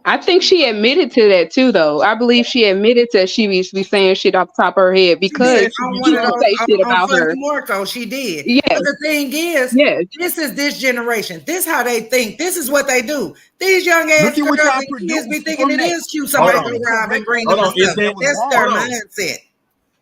I think she admitted to that too, though. I believe she admitted that she be saying shit off the top of her head She did because on one of people those say shit on about Funky her. Marco. She did. Yes, But the thing is, yes. this is this generation. This how they think. This is what they do. These young Look ass at what girls y'all and kids be produced thinking from it that. is cute Hold somebody on. go rob and bring Hold them on. and Is stuff. that That's wrong. their hold on? mindset.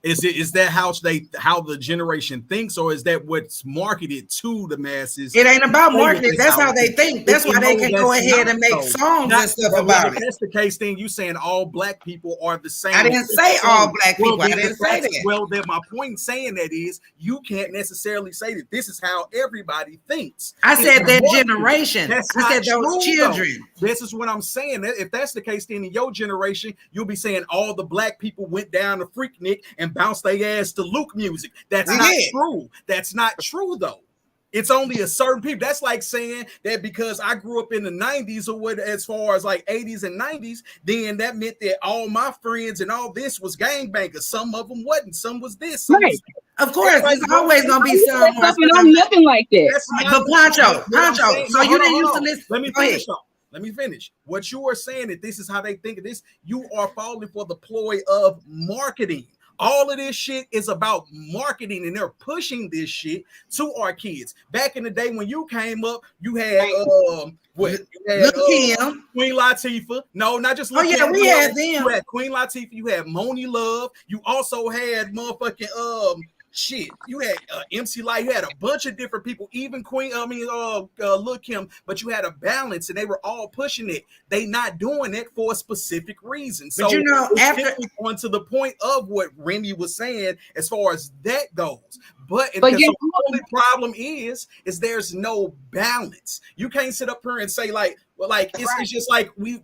Is that how the generation thinks, or is that what's marketed to the masses? It ain't about marketing. That's how they think. That's why they can go ahead and make songs and stuff about it. If that's the case, then you saying all black people are the same. I didn't say all black people. I didn't say that. Well, then my point in saying that is you can't necessarily say that this is how everybody thinks. I said that generation. I said those children. This is what I'm saying. If that's the case, then in your generation, you'll be saying all the black people went down to Freaknik and bounced their ass to Luke music. That's not true. That's not true, though. It's only a certain people. That's like saying that because I grew up in the 90s or what, as far as like 80s and 90s, then that meant that all my friends and all this was gangbangers. Some of them wasn't. Some was this. Some was of course, it's always gonna be some. I'm nothing like that. But Poncho. So you didn't used to listen. Let me finish. Let me finish. What you are saying that this is how they think of this. You are falling for the ploy of marketing. All of this shit is about marketing, and they're pushing this shit to our kids. Back in the day when you came up, you had Queen Latifah. No, not just we had them. You had Queen Latifah. You had Moni Love. You also had motherfucking shit. You had MC Light. You had a bunch of different people. Even Lil Kim. But you had a balance, and they were all pushing it. They not doing it for a specific reason. But so after on to the point of what Remy was saying, as far as that goes. But the only problem is there's no balance. You can't sit up here and say it's just like we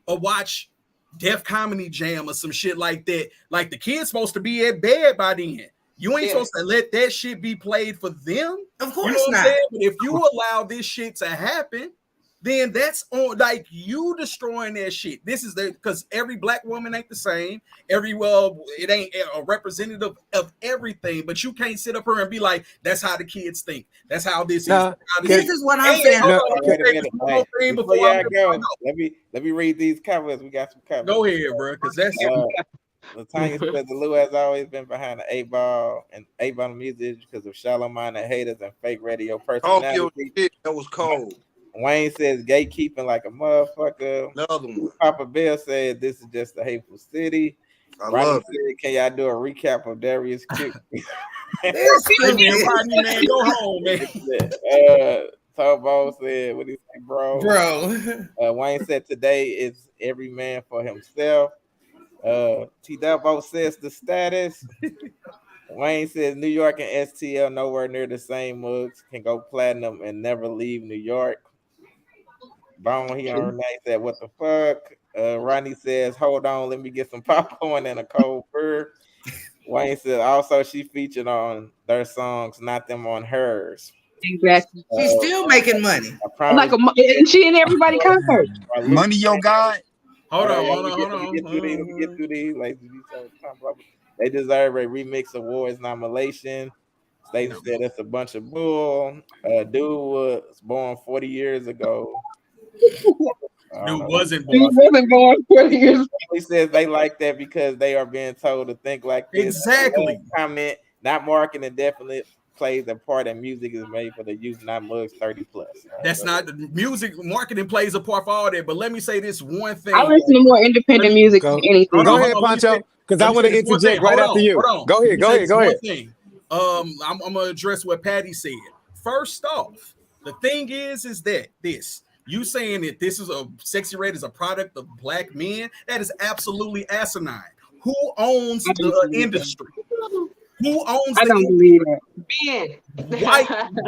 watch Def Comedy Jam or some shit like that. Like the kid's supposed to be at bed by then. You ain't supposed to let that shit be played for them. Of course not. But if you allow this shit to happen, then that's on like you destroying that shit. This is because every black woman ain't the same. It ain't a representative of everything. But you can't sit up here and be like, that's how the kids think. That's how this is. This is what I'm saying. Let me read these comments. We got some comments. Go ahead, bro, because that's Latanya said the Lou has always been behind the 8-ball and 8-ball music because of shallow minded haters and fake radio personality. That was cold. Wayne says gatekeeping like a motherfucker. Another one. Papa Bill said this is just a hateful city. Ronnie said, can y'all do a recap of Darius Kick? Rodney, man, go home, man. Tobo said, what do you say, bro? Wayne said today is every man for himself. T Dubbo says the status. Wayne says New York and STL nowhere near the same mugs, can go platinum and never leave New York. Bone he on Renee said, what the fuck? Ronnie says, hold on, let me get some popcorn and a cold beer. Wayne said also she featured on their songs, not them on hers. Exactly. She's still making money. And she and everybody concert. Money, your God. Hold on. Let me get through these. They deserve a remix awards nomination. Staten said it's a bunch of bull. Dude was born 40 years ago. Dude wasn't born 40 years ago. He says they like that because they are being told to think like this. Exactly. Comment, not marketing definitely plays a part, and music is made for the youth, not mugs 30 plus. That's not the music. Marketing plays a part for all that. But let me say this one thing. I listen to more independent music than anything. Go ahead, Poncho, because I want to interject right after you. Go ahead. I'm gonna address what Patty said. First off, the thing is that this. You saying that this is Sexxy Red is a product of black men? That is absolutely asinine. Who owns the industry? Who owns I don't believe that. Men.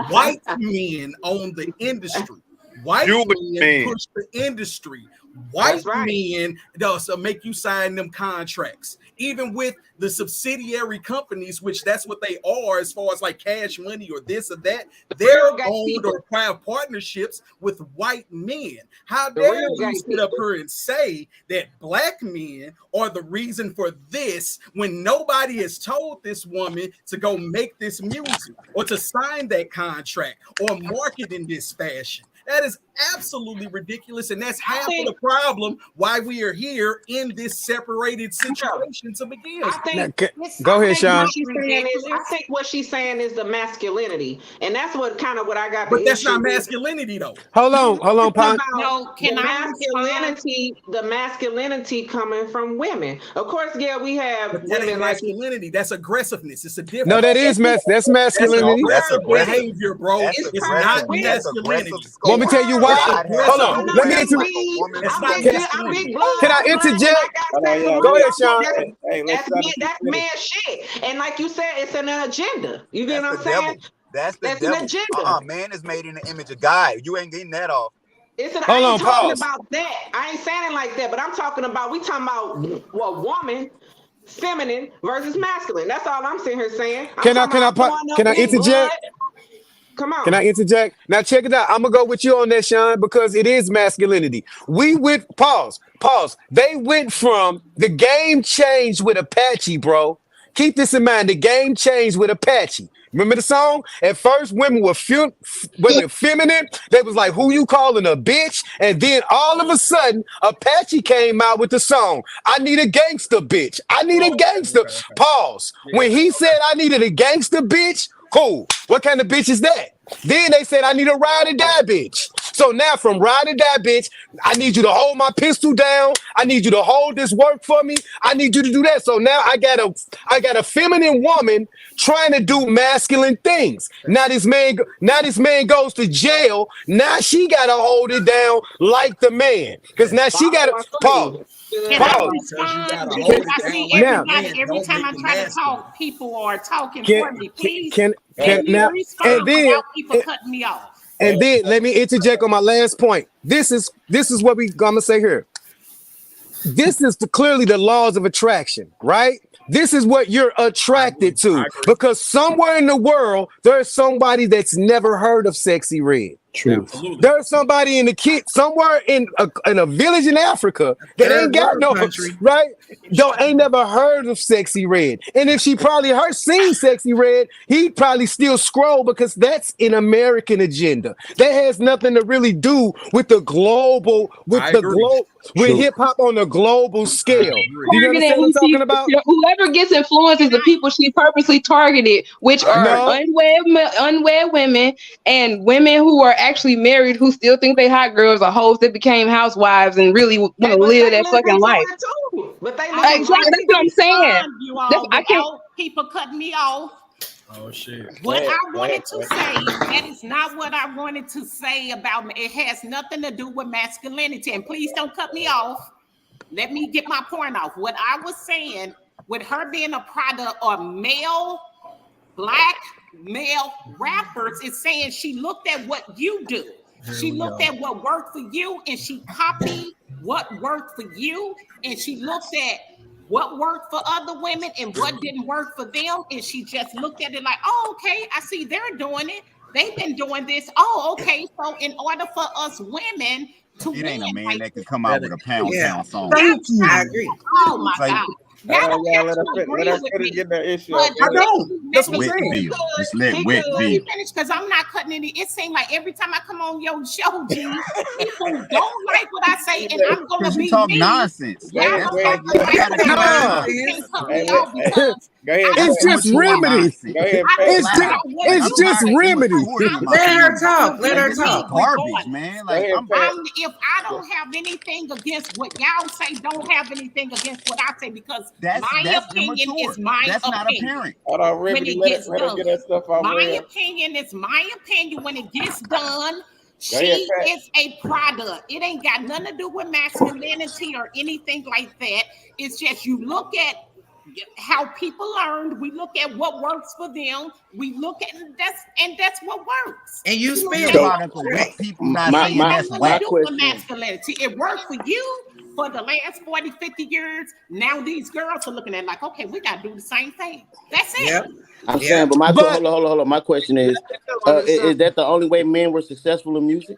White men own the industry. White men push the industry. White men does make you sign them contracts, even with the subsidiary companies, which that's what they are as far as like Cash Money or this or that. They're owned or have partnerships with white men. How dare you sit up here and say that black men are the reason for this when nobody has told this woman to go make this music or to sign that contract or market in this fashion? That is absolutely ridiculous, and that's half of the problem why we are here in this separated situation to begin with. I think Go ahead, Sean. I think what she's saying is the masculinity, and that's what I got. But that's not masculinity, though. Hold on, Pop. No, can I the masculinity coming from women? Of course, yeah, we have women like masculinity. That's aggressiveness. It's a difference. No, that's masculinity. That's behavior, bro. It's not masculinity. Want me to tell you why? Hold on. Let me interject. Can I interject? Go ahead, Sean. That's man shit. And like you said, it's an agenda. You get what I'm saying? That's the an agenda. Man is made in the image of God. You ain't getting that off. I ain't talking about that. I ain't saying it like that, but I'm talking about, we talking about what woman, feminine versus masculine. That's all I'm sitting here saying. Can I interject? Come on. Can I interject? Now check it out. I'm gonna go with you on that, Sean, because it is masculinity. We went pause. They went from the game changed with Apache, bro. Keep this in mind. The game changed with Apache. Remember the song? At first, women were feminine. They was like, who you calling a bitch? And then all of a sudden, Apache came out with the song, I need a gangster bitch. I need a gangster. Pause. When he said I needed a gangster bitch, cool. What kind of bitch is that? Then they said I need a ride or die bitch. So now from ride or die bitch, I need you to hold my pistol down. I need you to hold this work for me. I need you to do that. So now I got a feminine woman trying to do masculine things. Now this man goes to jail. Now she gotta hold it down like the man. Because now she gotta pause. Every time I try to talk, people are talking for me. Please respond without people cutting me off. And then let me interject on my last point. This is what I'm gonna say here. This is clearly the laws of attraction, right? This is what you're attracted to, because somewhere in the world there's somebody that's never heard of Sexy Red. True. There's somebody in the kid somewhere in a village in Africa that ain't got no country, right? Ain't never heard of Sexy Red. And if she probably seen Sexy Red, he'd probably still scroll, because that's an American agenda. That has nothing to really do with the global, with hip hop on a global scale. Do you understand what I'm talking about? Whoever gets influenced is the people she purposely targeted, which are unwed women and women who are actually married who still think they hot girls or hoes that became housewives and really want to live that fucking life. But they that's what I'm saying. I can't people cutting me off. Oh shit. What I wanted to say, that is not what I wanted to say about me. It has nothing to do with masculinity. And please don't cut me off. Let me get my point off. What I was saying, with her being a product of black male rappers, is saying she looked at what you do. She looked at what worked for you, and she copied what worked for you, and she looked at what worked for other women and what didn't work for them, and she just looked at it like, oh, okay, I see they're doing it. They've been doing this. Oh, okay. So in order for us women to win, ain't a man that can come out with a pound song. I agree. Oh my God. Let her get that issue. I don't. That's what I'm saying. Just let wet be. Because I'm not cutting any. It seems like every time I come on your show, G, people don't like what I say, and I'm gonna be talk nonsense. It's just remedy. It's just remedy. Let her talk. Let her talk. Garbage, man. Like, if I don't have anything against what y'all say, don't have anything against what I say, because my opinion is my opinion. That's not apparent. When it gets done, my opinion is my opinion. When it gets done, she is a product. It ain't got nothing to do with masculinity or anything like that. It's just you look at how people learned. We look at what works for them. We look at that's what works. And you spell people not saying that's my question. Masculinity. It worked for you for the last 40, 50 years. Now these girls are looking at like, okay, we got to do the same thing. That's it. Yep. I'm saying, but hold on. My question is that the only way men were successful in music?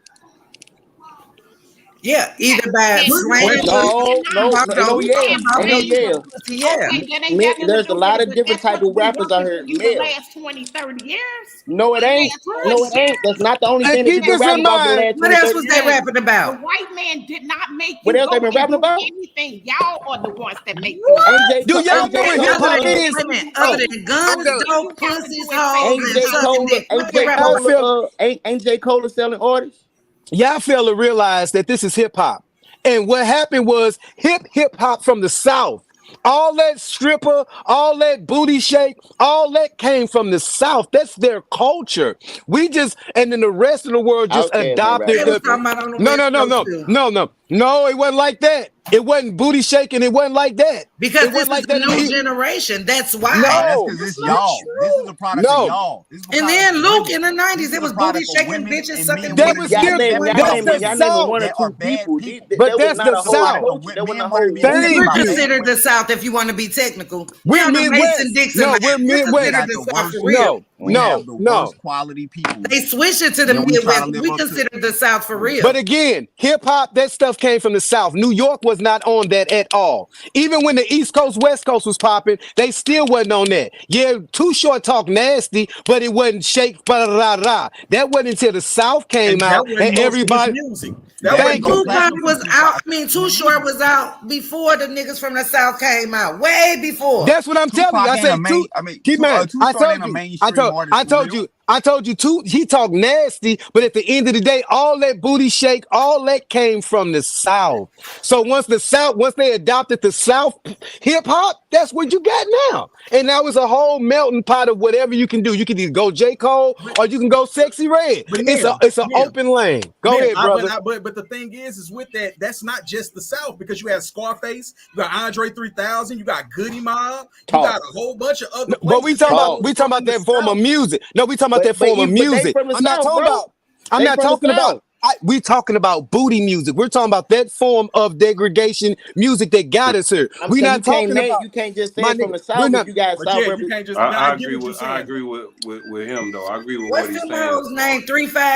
Yeah, either by Then slanging question. pussy, Ain't no we talking yeah, about ain't no being yeah. pussy, yeah. okay, that ain't got nothing to There's a do with lot it, of but different that's type what's of been rappers out working here, for you the male. last 20, 30 years. No, it The ain't. last No, 20 it ain't. That's years. not the only And thing that keep you've been this in rapping about for the mind. last What 20, else 30 was they years. rapping The about? white man did not make What you else they go been and rapping do about? anything. Y'all are the ones that make you What? do AJ, Do y'all know AJ what anything. hip Other Cole, hop than, wait is? a minute, Oh, other than guns, okay. Anything dope, you have to pussies, do and say hoes, you and AJ have sucking Cole, to. dick. What they AJ rapping Y'all about? feel Cole, ain't J. Cole selling artists? y'all fail to realize that this is hip hop. And what happened was hip hop from the South. All that stripper, all that booty shake, all that came from the South. That's their culture. We just, and then the rest of the world just Outkast been They adopted rapping was the. that though. talking about on the No, West no, no, Coast no, too. no, no, no. It wasn't like that. It wasn't booty shaking. It wasn't like that. Because It this wasn't is like a that in the new East. generation. That's No, why. that's No, because That's it's not y'all. This is true. a product of no. y'all. This is a And product then of Luke women. in the This 90s, is it a was booty product of shaking, women bitches and men sucking That dick, wanting to was be Y'all kids different. name, doing y'all That's naming, the drugs. y'all naming South. one or that are two bad people. people. That was That's not the a It's a whole product South. of culture. That wasn't a men wanting to whole be And Thank seen movement. by we're you. bad considered the women. South if you want to be technical. We're Him, the Mason Midwest. Dixon, No, we're we're We Midwest. considered got the the South worst. for real. No, We no, have the no. worst quality people, They switched it to the and we try to Midwest. live We up to. consider the South for real. But again, hip hop, that stuff came from the South. New York was not on that at all. Even when the East Coast, West Coast was popping, they still wasn't on that. Yeah, Too Short talk nasty, but it wasn't shake, ba-da-da-da. That wasn't until the South And came that out wasn't and most of his everybody, music. That That wasn't thank most you. of his Tupac Black music. was People out. Rock I mean, Too Short music. was out before the niggas from the South came out. Way before. That's what I'm telling you. Tupac I ain't a say main. two. I mean, Keep man. Too I Short told ain't a you. mainstream artist for real. I told you too. He talked nasty, but at the end of the day, all that booty shake, all that came from the South. So once they adopted the South hip hop, that's what you got now. And now it's a whole melting pot of whatever you can do. You can either go J. Cole But, or you can go Sexy Red. but It's an now, open lane. Go Now, ahead, brother. but the thing is with that, that's not just the South because you have Scarface, you got Andre 3000, you got Goody Mob, you got Talk, a whole bunch of other No, but places that talk. was from the that form of South. music. No, we talking about that form of But they music. from the I'm not South, talking bro. about. I'm They not from the talking South. about. We talking about booty music. We're talking about that form of degradation music that got us here. I'm We're saying not talking about you can't just say my it's from nigga. the We're South if not. you got But South yeah, you represent. can't just. Now I get what you're I saying. agree with him though. I agree with what What's he's them saying. hoes name?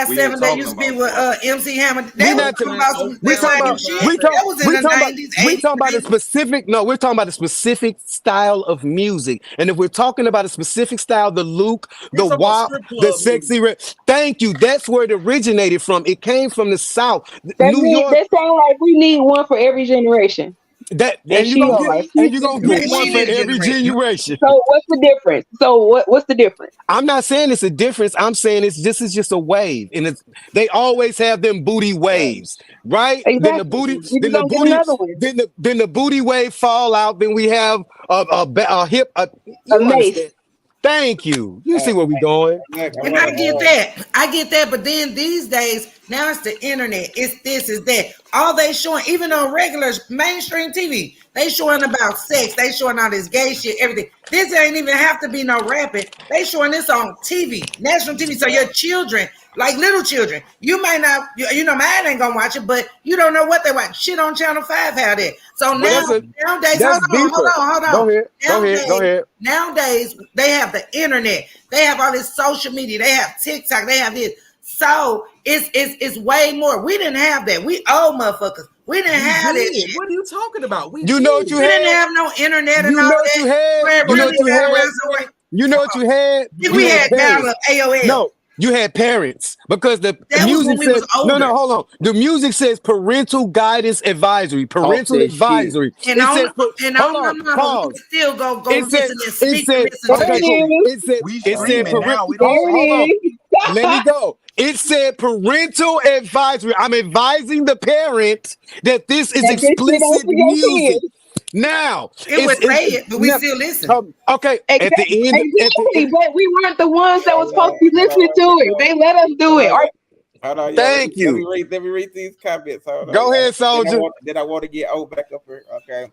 We ain't 357 that talking used to be about with Scarface. MC Hammer. They We was not. talking Oakland, about some We Oakland talking same about. 25. shit. That was in We the talking about. 90s, We 80s, talking about a 90s. specific. No, we're talking about a specific style of music. And if we're talking about a specific style, the Luke, We the talking about WAP, strip the club music. Sexy Red. Thank you. That's where it originated from. It came from the South, That New mean York. that sound like we need one for every generation. That And she are. and you're gonna You get ain't one we for need a every generation. generation. So what's the difference? So what's the difference? I'm not saying it's a difference. I'm saying this is just a wave, and they always have them booty waves, right? Exactly. You just Then the gonna get booty, another one. then the booty wave fall out. Then we have a hip. A You mace. understand? Thank you. You see Hey, where we going? look, I And want I get to. that. I get that. But then these days, now it's the internet. It's this, it's that. All they showing, even on regular mainstream TV, they showing about sex. They showing all this gay shit, everything. This ain't even have to be no rapping. They showing this on TV, national TV. So your children, like little children, you might not, you know, mine ain't gonna watch it, but you don't know what they watch. Shit on Channel 5 had it. So But nowadays, that's deeper. hold Go on. ahead. Go ahead. Go ahead. Nowadays, they have the internet. They have all this social media. They have TikTok. They have this. So it's way more. We didn't have that. We old motherfuckers. We didn't We have that did. shit. What are you talking about? We You know what did. you We didn't had? have no internet and You all know what you that. had? Where it You know really what you got had? around somewhere. You know what you had? Then You we had had dial parents. up AOL. No, you had parents because the That was when music we was says no, older. no, hold on. The music says parental guidance advisory. Talk Parental that shit. advisory. And It on says on hold my on, mama, we pause. could still go It said listen and it sneak to said listen to There okay, that it cool. shit. is. We It said streaming now. We don't There hold stream. on. it is. Let me go. It said parental advisory. I'm advising the parent that this is That this shit ain't explicit for your music. kids. Now, It would say it, but we no, still listen. okay. Exactly. But we weren't the ones that was supposed to be Hold listening to it. They let us do on, it. y'all. Or Hold on, y'all. Thank you. Let me read these comments. Hold on. Go ahead, soldier. Did I want to get old back up here? Okay.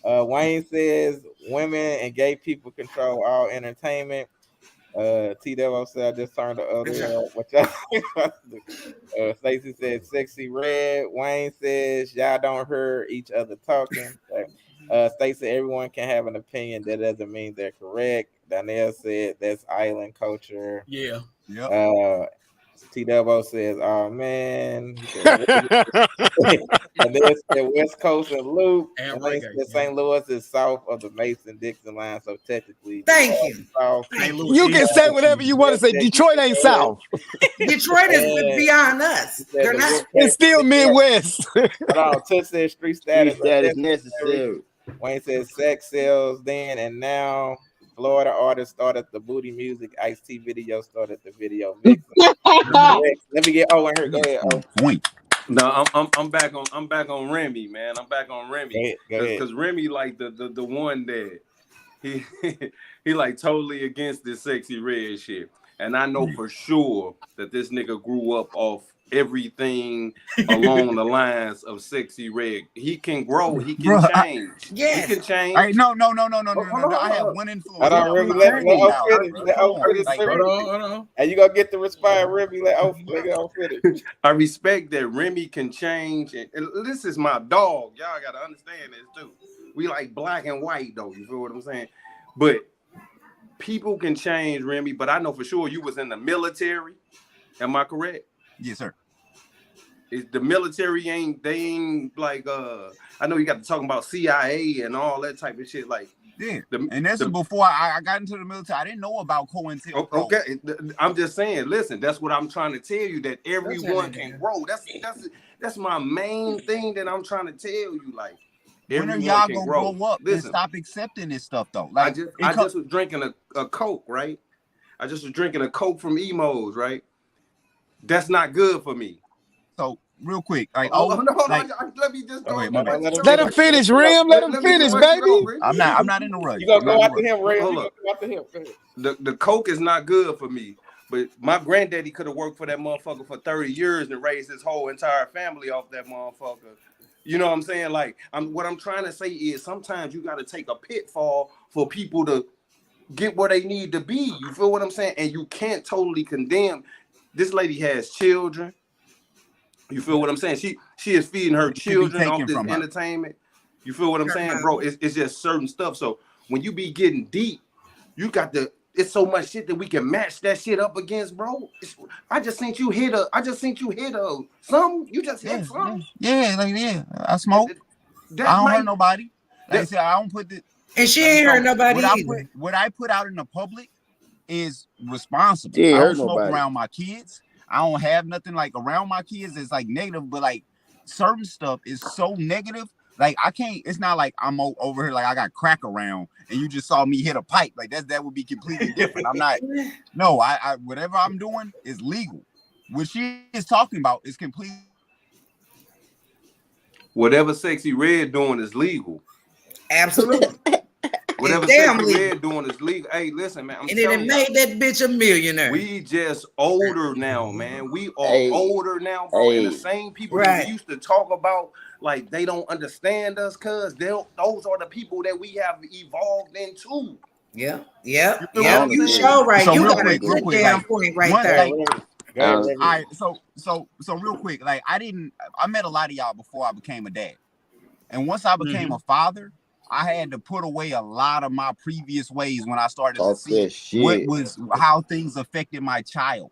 Wayne says women and gay people control all entertainment. T Devo said I just turned the other what y'all Stacey said sexy red. Wayne says y'all don't hear each other talking. Stacey, everyone can have an opinion. That doesn't mean they're correct. Danielle said that's island culture. Yeah. Yep. T-Double says, "Oh man," he said, and then said West Coast and Luke, And and then reggae. said St. Louis is south of the Mason-Dixon line, so technically, Thank you. South. St. Louis You is can say south. whatever you want to say. Detroit ain't South. Detroit is And beyond us. he said They're the not. Wolfpack- It's still Midwest. Hold on, Toots said street Street status status necessary. necessary. Wayne said sex sells then and now. Florida artists started the booty music. Ice-T video started the video mix. Let me get Owen here. Go ahead. Owen. Point. No, I'm back on Remy, man. I'm back on Remy Go ahead. because Remy like the one that he he like totally against this Sexy Red shit, and I know for sure that this nigga grew up off everything along the lines of Sexy Red. He can grow. He can change. Yes. He can change. Hey, no. I have one influence. Hold on, Remy. Let O finish. Let O finish. Hold on. And you gonna get the response, Remy. Let O finish. I respect that Remy can change, and this is my dog. Y'all gotta understand this too. We like black and white though. You feel what I'm saying? But people can change, Remy. But I know for sure you was in the military. Am I correct? Yes, sir. The military ain't like I know you got to talk about CIA and all that type of shit. Like and this is before I got into the military. I didn't know about COINTELPRO. Okay, I'm just saying. Listen, that's what I'm trying to tell you. That everyone can grow. That's my main thing that I'm trying to tell you. Like, when are y'all gonna grow up and stop accepting this stuff though? Like, I just was drinking a Coke, right? I just was drinking a Coke from Emos, right? That's not good for me. So real quick, like, let me just go. Let him finish, Rim. Let him finish, baby. I'm not in a rush. You gonna go after him, Rim? You gonna go after him? The Coke is not good for me. But my granddaddy could have worked for that motherfucker for 30 years and raised his whole entire family off that motherfucker. You know what I'm saying? Like, what I'm trying to say is sometimes you got to take a pitfall for people to get where they need to be. You feel what I'm saying? And you can't totally condemn. This lady has children. You feel what I'm saying? She is feeding her children off this entertainment. You feel what I'm saying, bro? It's just certain stuff. So when you be getting deep, you got to. It's so much shit that we can match that shit up against, bro. I just think you hit some. You just hit some. Yeah. I smoke. I don't hurt nobody. Like I said, I don't put the. And she ain't hurt nobody either. What I put out in the public is responsible. I don't smoke around my kids. I don't have nothing like around my kids. It's like negative, but like certain stuff is so negative. Like I can't. It's not like I'm over here like I got crack around and you just saw me hit a pipe. Like that would be completely different. I'm not. No, I whatever I'm doing is legal. What she is talking about is completely. Whatever Sexy Red doing is legal. Absolutely. Whatever Sexy Red doing is legal. Hey, listen, man. And it made that bitch a millionaire. We just older now, man. We are older now, bro. And the same people that we used to talk about, like they don't understand us, cause those are the people that we have evolved into. Yeah. You show right. So you got a good damn point right there. All right, so real quick, like I met a lot of y'all before I became a dad, and once I became a father, I had to put away a lot of my previous ways when I started to see how things affected my child.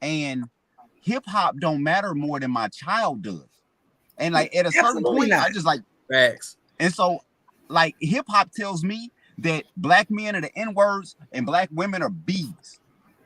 And hip hop don't matter more than my child does. And like at a certain point, I just like facts. And so like hip hop tells me that black men are the N-words and black women are B's.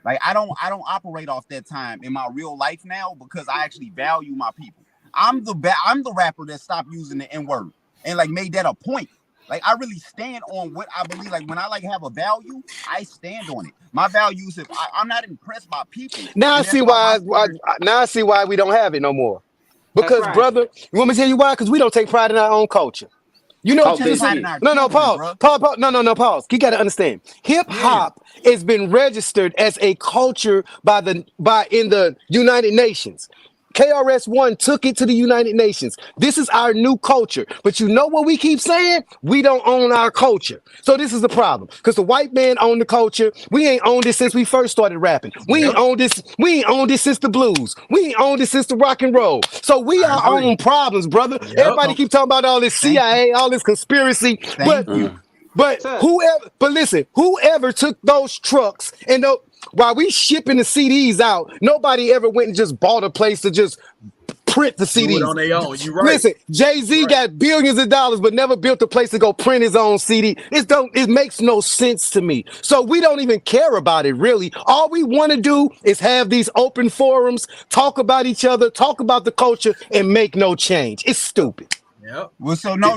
Like I don't operate off that time in my real life now because I actually value my people. I'm the rapper that stopped using the N-word and like made that a point. Like I really stand on what I believe. Like when I like have a value, I stand on it. My values, if I'm not impressed by people. Now I see why we don't have it no more. Because brother, you want me to tell you why? Because we don't take pride in our own culture. You know, pause. Pause. You got to understand. Hip hop has been registered as a culture in the United Nations. KRS-One took it to the United Nations. This is our new culture. But you know what we keep saying? We don't own our culture. So this is the problem. Because the white man owned the culture. We ain't owned this since we first started rapping. We ain't owned this since the blues. We ain't owned this since the rock and roll. So we are our own problems, brother. Everybody keep talking about all this CIA, all this conspiracy. But whoever took those trucks and while we shipping the CDs out, nobody ever went and just bought a place to just print the Do it CDs. on their own. You right. Listen, Jay-Z got billions of dollars, but never built a place to go print his own CD. It makes no sense to me. So we don't even care about it, really. All we want to do is have these open forums, talk about each other, talk about the culture, and make no change. It's stupid. Yep. Well, so no.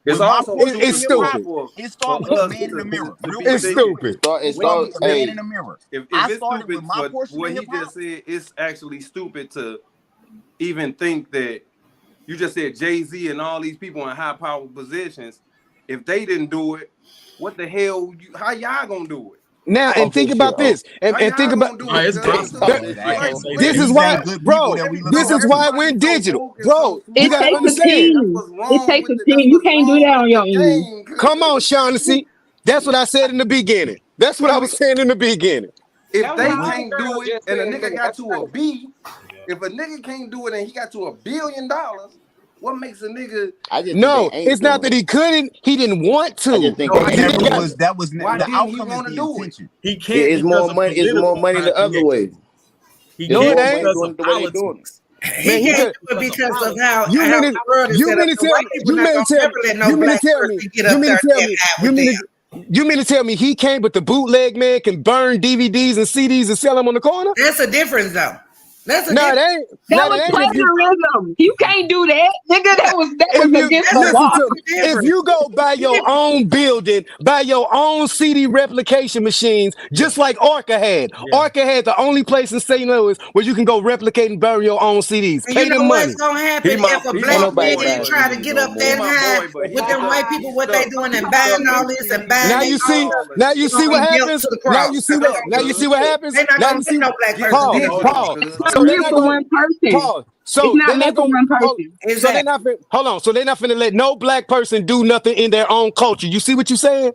It's Well, also It's stupid. It starts with the man in the mirror. It's stupid. It starts with the man in the mirror. If I it's started stupid with my for portion what of he hip-hop. just said, it's actually stupid to even think that you just said Jay-Z and all these people in high power positions. If they didn't do it, what the hell? How y'all gonna do it? Now, and think about this, and think about it's possible. this is why, bro. This is why it went digital, bro. You It gotta takes a understand. team. It takes a team. You can't do that on your own. Come on, Shaughnessy. That's what I said in the beginning. That's what I was saying in the beginning. If That was they what my can't girl do it just and a said, nigga nigga, got that's to a B, if a nigga can't do it and he got to $1 billion, what makes a nigga? No, it's not that he couldn't. He didn't want to. I just think No, that he never didn't. was. That was Why the didn't he outcome. want to Is the do it? intention. He can't. It's more money. It's more money the other way. He No, can't it ain't. because of The way they doing politics. Man, He he can't could. do it because of how You how mean the it? world is You set mean up. to The tell white me? people You not mean gonna to tell never me? let no You mean to black tell person me? get You up mean there to tell and me? have You with mean them. to? You mean to tell me he came, but the bootleg man can burn DVDs and CDs and sell them on the corner? That's a difference, though. That's a No, it difference. ain't. That No, was it ain't. plagiarism. You can't do that, nigga. That was If you against the listen law. to me, if you go buy your own building, buy your own CD replication machines, just like Orca had. Orca had the only place in St. Louis where you can go replicate and bury your own CDs. And Pay you know them money. what's gonna happen if a He black my man boy, try to but get up he that my high boy, but he with them white people, what they stuck. doing and He buying stuck all with this and CDs buying Now their you own see. stuff, Now you it's see gonna what be nailed happens. to the Now cross. you see 'Cause what. they Now gonna you do see what shit. happens. They not Now gonna you get see. no black Get person the to Pause. do digital. it. Pause. It's not So they're meant not for gonna. one person. Pause. It's So not they're meant not for gonna. one Hold, person. so they're Exactly. not. Hold on. So they're not finna let no black person do nothing in their own culture. You see what you saying?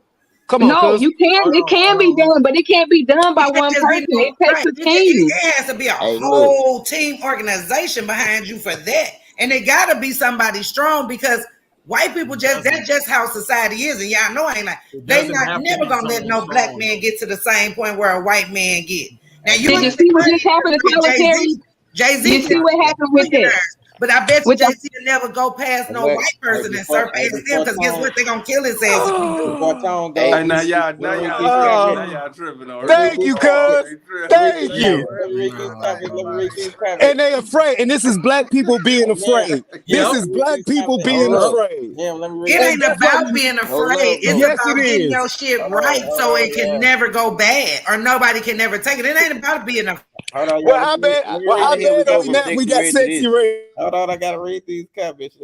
Come on, No, cuz. you can. It can be done, but it can't be done by It can't one just be person. no It takes right. a It team. has to be a Hey, look. whole team organization behind you for that, and it gotta be somebody strong because white people that's just how society is, and y'all know ain't like they doesn't not have to never be gonna let someone no black strong, man though. get to the same point where a white man get. Now you Did look you at see what just happened to Tyler Jay Perry? Z. Jay You Z see what happened with that? but I bet you With Jay the Z will never go past no Look, white person and surpass them because guess what? They gonna kill his ass if he do. before Tone Hey, go, Hey, now y'all let me read this tripping. comment. Now y'all tripping on Let me read Thank it. this you, comment. cuz. They tripping. Let me read this Thank you. comment. Let me read this comment. Let me read this And comment. they afraid. And this is black people being Man, afraid. This Yep. is black people being hold up. afraid. Damn, let me read It this. And ain't that's why about we. being hold afraid. up, It's though. Yes, it about getting your is. shit Hold right on, so it can y'all. never go bad or nobody can never take it. It ain't about being afraid. Hold on, Well, y'all. how bad? Let me Well, read how How the hell we bad are go we from now? We sexy got red to sexy this? red. Hold on, I gotta read these comments.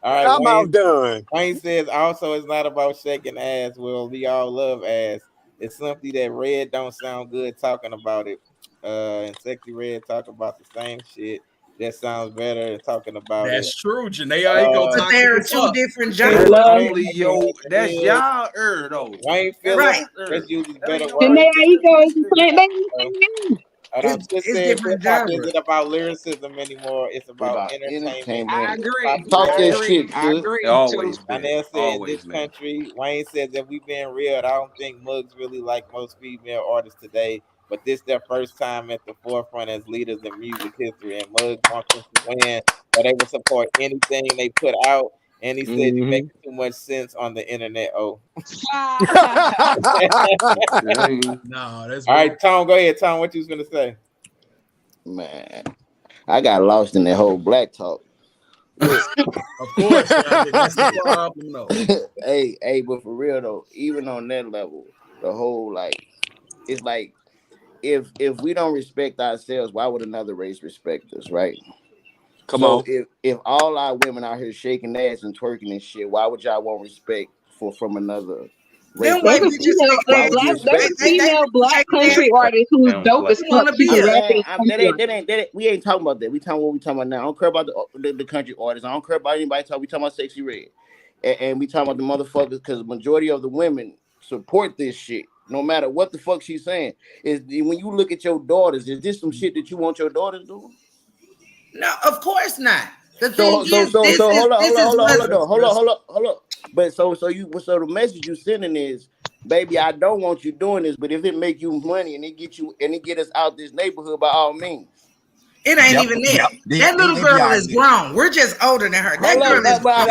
All right, I'm Wayne. outdone. Wayne says also it's not about shaking ass. Well, we all love ass. It's simply that Red don't sound good talking about it. And Sexy Red talk about the same shit. That sounds better than talking about it. That's true. Janae Aiko But toxic there are as two fuck. different That's genres. only yo. That's y'all though. Wayne That's Phillips, Right. his let's use these That better ain't words. Janae nobody Aiko is the disrespecting same. that. They the same man. Just It's says hip different hop genres. isn't about lyricism anymore. It's It's about about entertainment I entertainment. and agree. Talk I that popularity. agree. shit, I cuz. It agree too. always been. Danielle said in Always this been. country, Wayne says if we being real, I don't think mugs really like most female artists today, but this their first time at the forefront as leaders in music history, and mugs want them to win, or they will support anything they put out. And he said you make Mhm. too much sense on the internet. Oh, Dang. No, that's all very right, Tom, go ahead. Tom, what you was gonna say? Man, I got lost in that whole black talk. Look, of course. That's the problem though. hey, but for real though, even on that level, the whole it's like if we don't respect ourselves, why would another race respect us, right? Come So on. if all our women out here shaking ass and twerking and shit, why would y'all want respect from another race Them of There's white a people? bitches female, shaking a Why ass would you black. too. There's respect a it? They female black shaking their country artist who's Damn dope black. as fuck. wanna She's be a us. rapper Man, and country artist. we ain't talking about that. We talking what we talking about now. I don't care about the country artists. I don't care about anybody talking. We talking about Sexy Red, and we talking about the motherfuckers because the majority of the women support this shit. No matter what the fuck she's saying, is when you look at your daughters, is this some shit that you want your daughters to do? No, of course not. The thing So is, this is hold this is on, what's hold up. But so the message you sending is baby, I don't want you doing this, but if it make you money and it get us out this neighborhood, by all means. It ain't even that. That little girl is grown. We're just older than her. That girl is grown.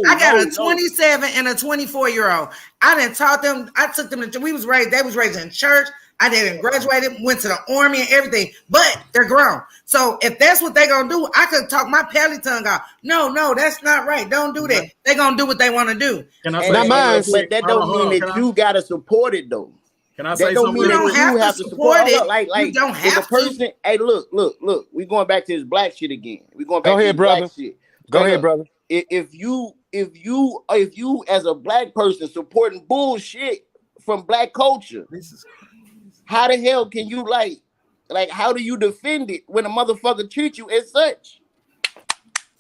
I got a 27 and a 24-year-old. I done taught them. I took them to. They was raised in church. I didn't graduate. Went to the army and everything. But they're grown. So if that's what they gonna do, I could talk my pally tongue out. No, that's not right. Don't do that. They gonna do what they want to do. But that don't mean that you gotta support it though. Can I say something? You don't have to support it. Like you don't have if a person. To. Hey, look. We going back to this black shit again. We going back. Go ahead, to brother. Black shit. Go ahead, brother. If you as a black person supporting bullshit from black culture, how the hell can you like how do you defend it when a motherfucker treats you as such?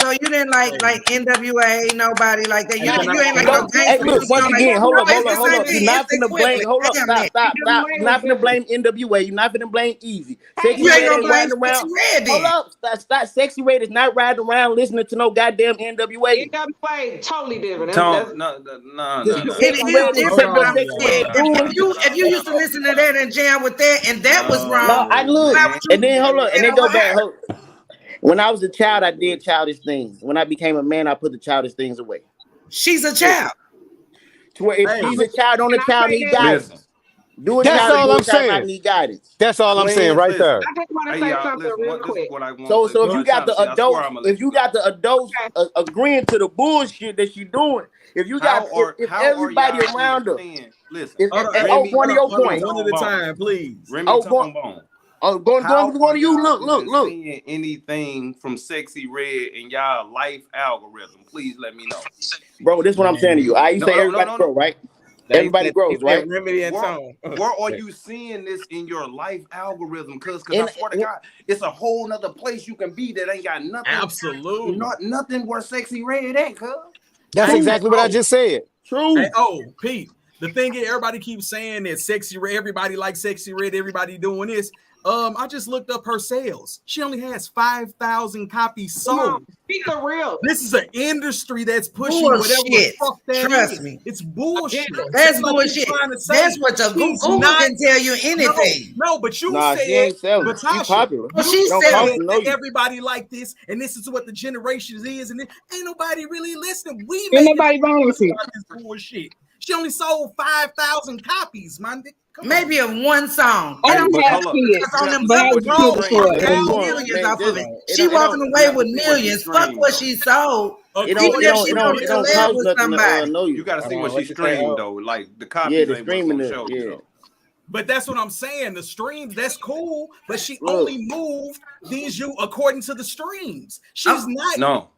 So you didn't like NWA, nobody like that. You ain't like no Hey, look, once again, hold up. You're not finna blame. Hold up, stop. You're not finna blame NWA. You're not finna blame Easy. Sexy Red ain't riding around. Hold up, stop. Sexy Red is not riding around listening to no goddamn NWA. NWA totally different. No. It is different. If you used to listen to that and jam with that, and that was wrong. No, I look, and then hold up, and then go back. When I was a child, I did childish things. When I became a man, I put the childish things away. She's a child. To where if she's a child, on a child need guidance. That's all I'm saying. I need guidance. That's all I'm saying right there. I just want to say something real quick. So if you got the adults, agreeing to the bullshit that she's doing, if you got if everybody around her, listen, one of your points, one at a time, please. Going to you. Look. Seeing anything from Sexy Red in y'all life algorithm? Please let me know, bro. This is what I'm saying to you. I say everybody grow, right? Everybody grows, right? Where are you seeing this in your life algorithm? Because I swear to God, it's a whole nother place you can be that ain't got nothing. Absolutely, nothing where Sexy Red at, cuz. That's exactly what I just said. True. Hey, Pete. The thing is, everybody keeps saying that Sexy Red. Everybody likes Sexy Red. Everybody doing this. I just looked up her sales. She only has 5,000 copies sold. Be the real. This is an industry that's pushing whatever the fuck that Trust me. It's bullshit. That's bullshit. That's what the Google can tell you anything. No, but you said, but she's popular. She said that everybody like this, and this is what the generation is, and ain't nobody really listening. We ain't nobody wrong with it. This bullshit. She only sold 5,000 copies, man. Maybe of one song. I don't have kids, but I was millions off of it. She walking away with millions. Fuck what she sold. It don't cost nothing to know you. You got to see what she streamed though. Like the copies ain't streaming what's on show. But that's what I'm saying. The streams, that's cool. But she only moved these according to the streams. She's not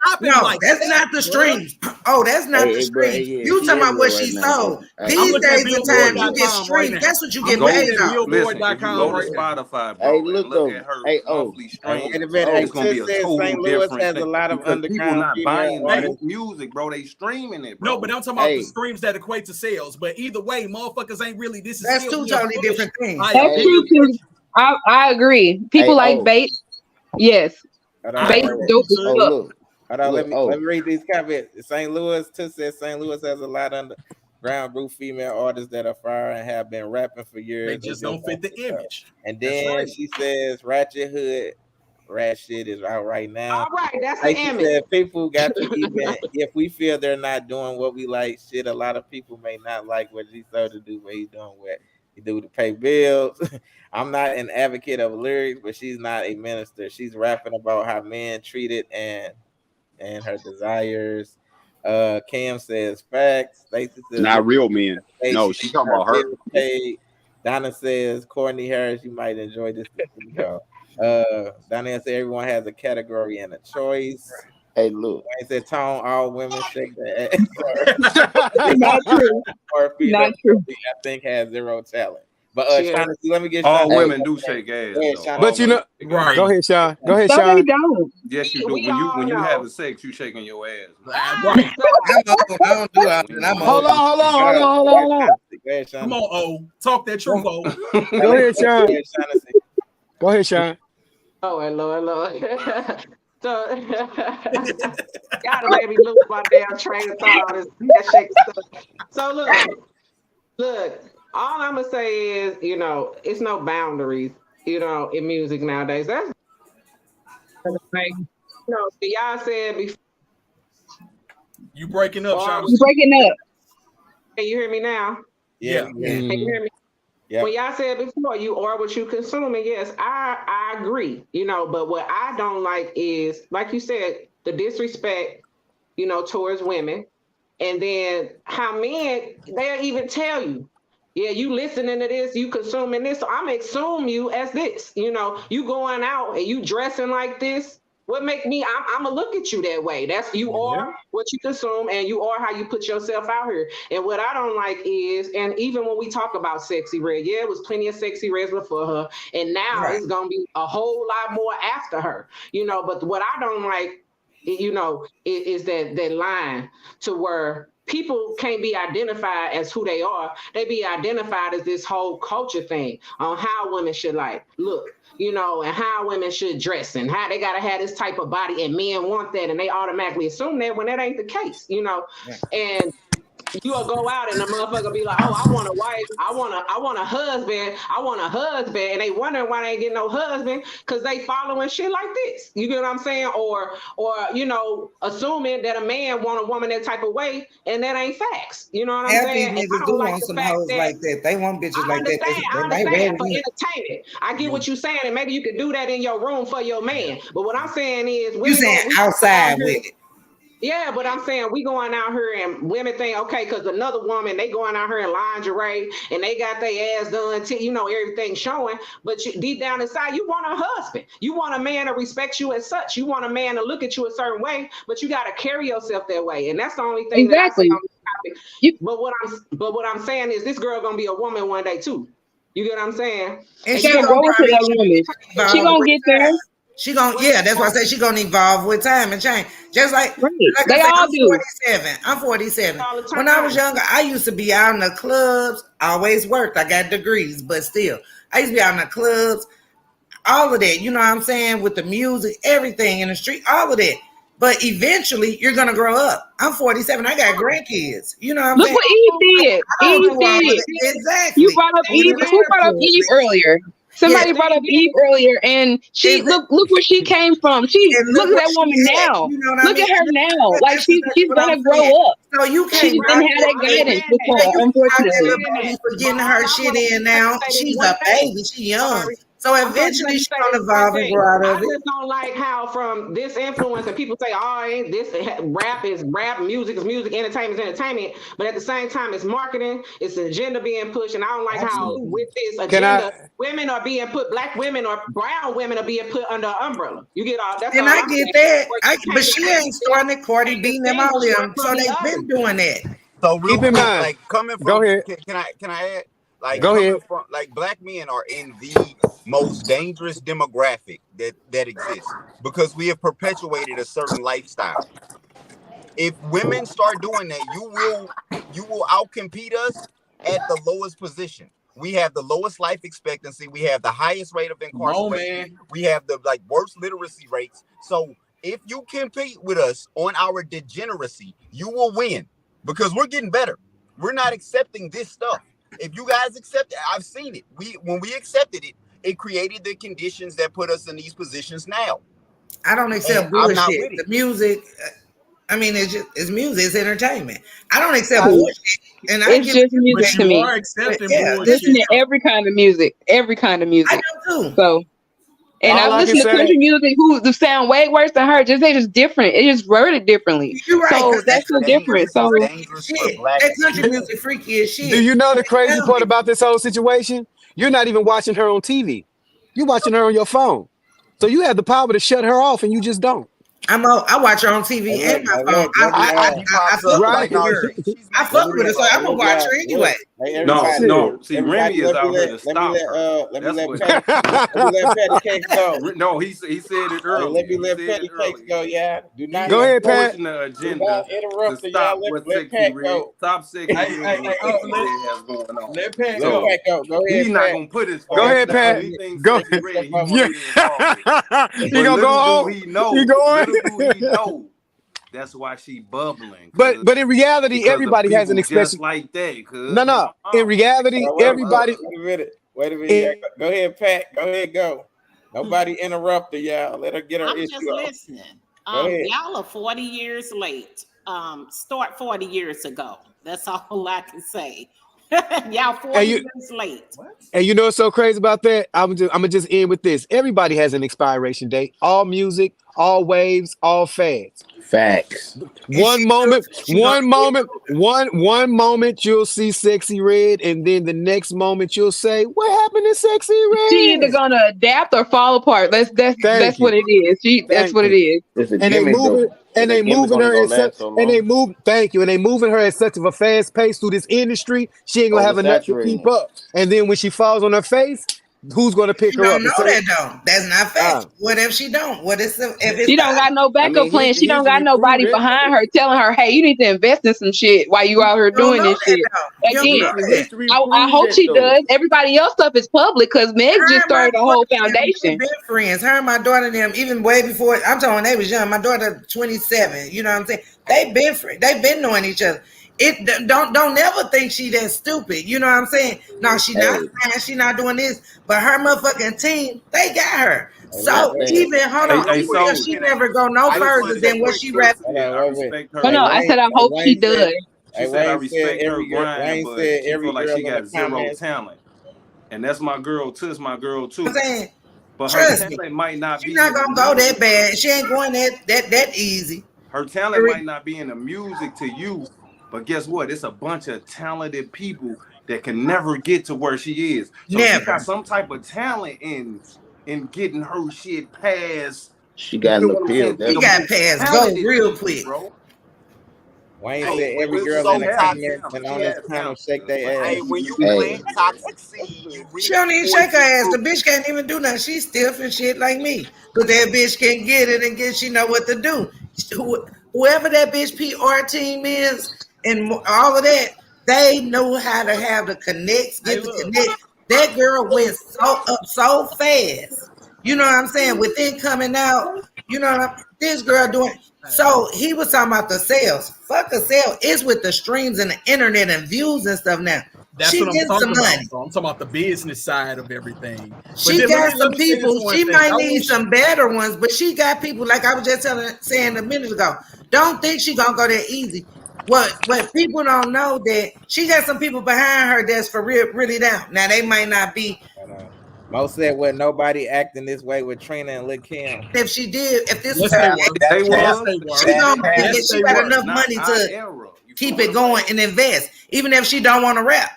like that's not the streams. Oh, that's not the streams. You talking about what she sold. These days and time you get streams. That's what you get paid on. Listen, if you go to Spotify, bro, look at her monthly streams. It's gonna be a total different thing. Has a lot of Because people not buying music, bro. They streaming it, bro. No, but I'm talking about the streams that equate to sales. But either way, motherfuckers ain't really. This is that's two totally different things. That's true too. I agree. People like bait. Yes. Bait dope as fuck. Hold on, let me read these comments. St. Louis too says St. Louis has a lot of underground group female artists that are fire and have been rapping for years. They just don't fit the image. And then she says Ratchet Hood rat shit is out right now. All right, that's the image. Said, people got to even if we feel they're not doing what we like, shit. A lot of people may not like what G Soda do, what he's doing, what he do to pay bills. I'm not an advocate of lyrics, but she's not a minister. She's rapping about how men treated and her desires. Cam says facts. Stacey says not real men. No, she's talking about her. Paid. Donna says Courtney Harris, you might enjoy this. Donna said everyone has a category and a choice. Hey, look. I said tone all women shake their ass. Not true. Not true. I think has zero talent. But Shaughnessy, let me get all women do shake ass. But you know, right? Go ahead, Sean. Go ahead, Sean. Don't. Yes, you do. When you having sex, you shaking your ass. I don't do that. Hold on. Come on, O. Talk that truth, O. Go ahead, Sean. Go ahead, Sean. Oh, hello. So, gotta let me lose my damn train of thought. All this shake stuff. So look, Look, all I'm gonna say is, it's no boundaries, in music nowadays. That's like, y'all said before. You breaking up, Shauna? You breaking up. Can you hear me now? Yeah. Can you hear me? Yeah. When y'all said before, you are what you consuming. Yes, I agree. But what I don't like is, like you said, the disrespect, towards women, and then how men they'll even tell you, yeah, you listening to this, you consuming this, so I'm assume you as this. You going out and you dressing like this. What make me? I'm gonna look at you that way. That's you are what you consume, and you are how you put yourself out here. And what I don't like is, and even when we talk about Sexy Red, yeah, it was plenty of Sexy Reds before her, and now it's gonna be a whole lot more after her. But what I don't like, is that line to where people can't be identified as who they are. They be identified as this whole culture thing on how women should look, and how women should dress and how they gotta have this type of body, and men want that, and they automatically assume that when that ain't the case, and you'll go out and the motherfucker be like, oh, I want a wife, I want a husband, and they wondering why they ain't getting no husband, because they following shit like this. You get what I'm saying? Or assuming that a man want a woman that type of way, and that ain't facts. You know what I'm Half saying? these niggas do want some hoes like that. They want bitches I like that. understand for entertainment. I get what you're saying, and maybe you could do that in your room for your man. But what I'm saying is, you saying outside with it. Yeah, but I'm saying we going out here and women think, okay, because another woman, they going out here in lingerie and they got their ass done, everything showing. But deep down inside, you want a husband. You want a man to respect you as such. You want a man to look at you a certain way, but you got to carry yourself that way. And that's the only thing that I say on this topic. But what I'm saying is this girl gonna be a woman one day too. You get what I'm saying? And she gonna grow into that woman. She gonna get there. She gonna, that's why I say she gonna evolve with time and change. Just like they I said, all do. I'm 47. When I was younger, I used to be out in the clubs. I always worked. I got degrees, but still, I used to be out in the clubs. All of that, you know what I'm saying, with the music, everything in the street, all of that. But eventually, you're gonna grow up. I'm 47. I got grandkids. You know what I'm saying? Look what Eve did. Eve did. Exactly. You brought up Eve. Who brought up Eve earlier? Somebody brought up Eve earlier, and she look where she came from. She look at that woman now. Look at her now. Like she's gonna grow up. So you can't. She didn't have that guidance before, unfortunately. For getting her shit in now. She's a baby. She's young. So eventually she's gonna evolve and grow out of it. I just don't like how from this influence and people say, oh, ain't this rap is rap, music is music, entertainment is entertainment, but at the same time it's marketing, it's an agenda being pushed, and I don't like how with this agenda women are being put, black women or brown women are being put under an umbrella. You get all that's. And I get that, but she ain't starting it. Cardi B, them all them, so they've been doing that. So keep in mind, like coming from, go ahead. Can I add? Like, go ahead. From, like, black men are in the most dangerous demographic that exists because we have perpetuated a certain lifestyle. If women start doing that, you will outcompete us at the lowest position. We have the lowest life expectancy. We have the highest rate of incarceration. We have the worst literacy rates. So if you compete with us on our degeneracy, you will win because we're getting better. We're not accepting this stuff. If you guys accept it, I've seen it. When we accepted it, it created the conditions that put us in these positions now. I don't accept bullshit. The music, I mean, it's music, it's entertainment. I don't accept bullshit. And it's just music to me. Listen to every kind of music. Every kind of music. I do too. So, and I listen to country music who sound way worse than her. They just different. It just worded differently. You're right. So that's so different. So that country music freaky as shit. Do you know the crazy part about this whole situation? You're not even watching her on TV. You're watching her on your phone. So you have the power to shut her off, and you just don't. I watch her on TV and my phone. I fuck with her, so I'm gonna watch her anyway. No. See, Remy is out here to stop her. Let me let Patty Cakes go. No, he said it earlier. Let me let Patty Cakes go. Yeah, do not go ahead, Pat. The agenda interrupt to stop what Sexy Red. Stop Sexy Red. Let Pat go. Go ahead. He's not gonna put his. Go ahead, Pat. Go. He gonna go on. He knows. He know That's why she bubbling. But in reality, Because of everybody has an people expression. just like that. No. In reality, everybody. Wait a minute. Go ahead, Pat. Go ahead, go. Nobody interrupt her, y'all. Let her get her I'm issue just off. listening. Go ahead. Y'all are 40 years late. Start 40 years ago. That's all I can say. Y'all 40 years late. And you know what's so crazy about that? I'm gonna just end with this. Everybody has an expiration date. All music, all waves, all fads. Facts. One moment you'll see Sexy Red, and then the next moment you'll say, "What happened to Sexy Red?" She either gonna adapt or fall apart. That's what it is. That's what it is. It's a And they gimmick, moving, though. and they moving her at such, so and they move. Thank you, and they moving her at such of a fast pace through this industry. She ain't gonna have enough to keep up. And then when she falls on her face, who's gonna pick She her don't up? know that though. That's not fact. What if she don't? What if it's She don't got no backup plan. She don't got nobody behind her telling her, "Hey, you need to invest in some shit while you out here doing this shit." Again, I hope she does. Everybody else stuff is public because Meg just started a whole foundation. Been friends. Her and my daughter and them, even way before. I'm talking when they was young. My daughter 27. You know what I'm saying? They've been friends. They've been knowing each other. It don't never think she that stupid. You know what I'm saying? No, she not fine. She not doing this. But her motherfucking team, they got her. So even hold on, she never go no further than what she read. I respect her. Oh no, I said I hope she does. She said I respect her grind, but she feel like she got zero talent. And that's my girl too. It's my girl too. I'm saying, but her talent might not be. She's not gonna go that bad. She ain't going that easy. Her talent might not be in the music to you, but guess what? It's a bunch of talented people that can never get to where she is. So she got some type of talent in getting her shit past. She got an appeal. She got past go real quick, bro. Wayne said every girl in the comments and on this panel shake their ass. Hey, when you plant toxic seed, she don't even shake her ass. The bitch can't even do nothing. She's stiff and shit like me. But that bitch can get it and she know what to do. Whoever that bitch PR team is and all of that, they know how to have the connects, get the connect. That girl went so fast. You know what I'm saying? Within coming out, you know this girl doing. So he was talking about the sales. Fuck the sale. It's with the streams and the internet and views and stuff now. That's she what I'm talking about. money. I'm talking about the business side of everything. She got some people. She might need some better ones, but she got people like I was just saying a minute ago. Don't think she gonna go that easy. What people don't know that she got some people behind her that's for real, really down. Now they might not be. Mo said, "Well, nobody acting this way with Trina and Lil Kim." If she did, if this yes, was she got enough money to keep it going and invest, even if she don't want to rap.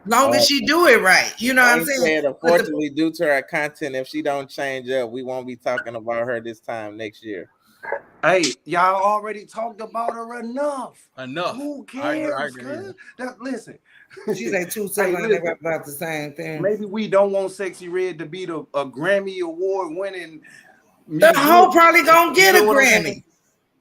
Long as she do it right, you know what I'm saying. Unfortunately, due to her content, if she don't change up, we won't be talking about her this time next year. Hey, y'all already talked about her enough. Who cares? I agree. Listen. She's like two seconds about the same thing. Maybe we don't want Sexy Red to be a Grammy Award winning. The hoe probably gonna get a Grammy.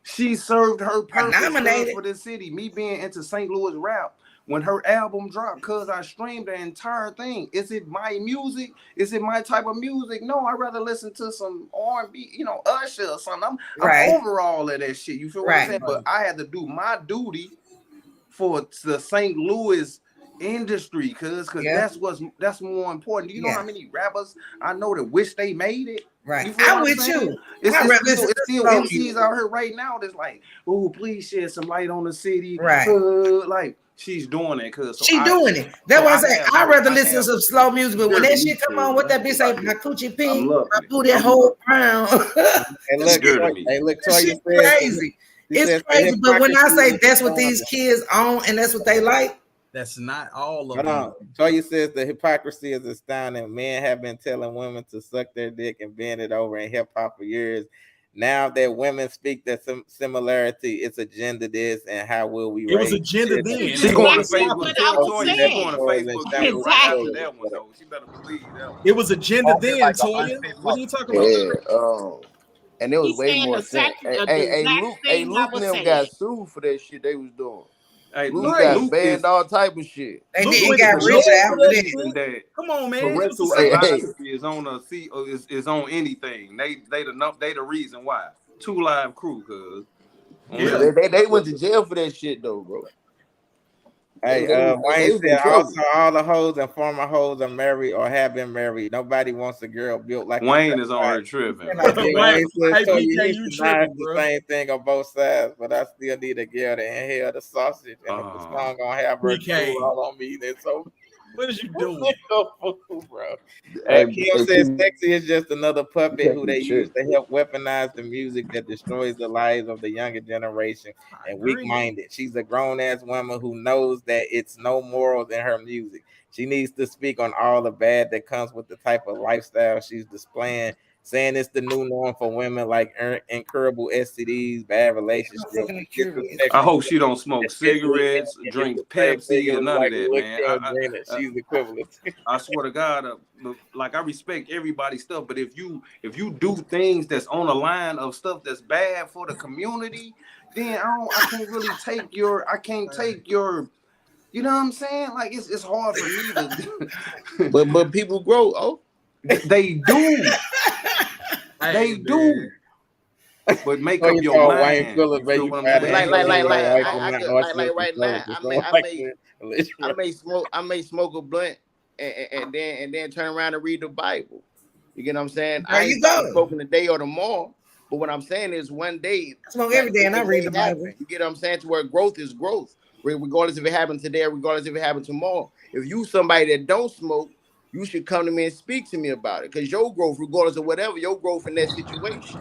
She served her purpose for the city. Me being into St. Louis rap, when her album dropped, cause I streamed the entire thing. Is it my music? Is it my type of music? No, I'd rather listen to some R&B, Usher or something. I'm over all of that shit. You feel what I'm saying? But I had to do my duty for the St. Louis industry, cause that's more important. Do you know how many rappers I know that wish they made it? Right, I'm with you. It's still MCs out here right now that's like, oh, please shed some light on the city. Right, like she's doing it, cause she's doing it. That's why I say I'd rather listen to some slow music. But when that shit come on, what that bitch say? My coochie pink, my booty whole brown. Hey, look, Toya crazy. It's crazy, but when I say that's what these kids own and that's what they like. That's not all of them. Toya says the hypocrisy is astounding. Men have been telling women to suck their dick and bend it over in hip hop for years. Now that women speak that similarity, it's agenda this, and how will we? It was agenda then. She's going to Facebook. She's going to Facebook. Right after that one, though. She better believe that one. It was agenda then, Toya. What are you talking about? Yeah. And it was way more sense. Hey, Luke and them got sued for that shit they was doing. Hey, Luke got banned all type of shit. They didn't got rich after that. Come on, man. Parental advisory is on is on anything. They the reason why. 2 Live Crew, cuz. Yeah. They went to jail for that shit though, bro. Hey, They Wayne was in said trouble. also all the hoes and former hoes are married or have been married. Nobody wants a girl built like Wayne is on her tripping. Yeah, Wayne said, Hey, so PK, you you should tripping, the bro. same thing on both sides, but I still need a girl to inhale the sausage, and if the song gonna have her PK. drool all on me, then so. What is you doing? Bro. Hey, Kim says Sexy is just another puppet who they use tripping. to help weaponize the music that destroys the lives of the younger generation and weak-minded. She's a grown-ass woman who knows that it's no morals in her music. She needs to speak on all the bad that comes with the type of lifestyle she's displaying, saying it's the new norm for women like incurable STDs, bad relationships. I hope she don't smoke cigarettes, drink Pepsi, or none of that, man. She's equivalent. I swear to God, like I respect everybody's stuff, but if you do things that's on the line of stuff that's bad for the community, then I can't really take your, you know what I'm saying? Like it's hard for me to. but people grow. Oh, they do. They do. But make up your mind. You feel what I'm saying? Like right now, I may smoke a blunt and then turn around and read the Bible. You get what I'm saying? I ain't smoking today or tomorrow. But what I'm saying is one day I smoke every day and I read the Bible. You get what I'm saying? To where growth is growth. Regardless if it happened today or regardless if it happened tomorrow. If you somebody that don't smoke, you should come to me and speak to me about it. Because your growth, regardless of whatever, your growth in that situation.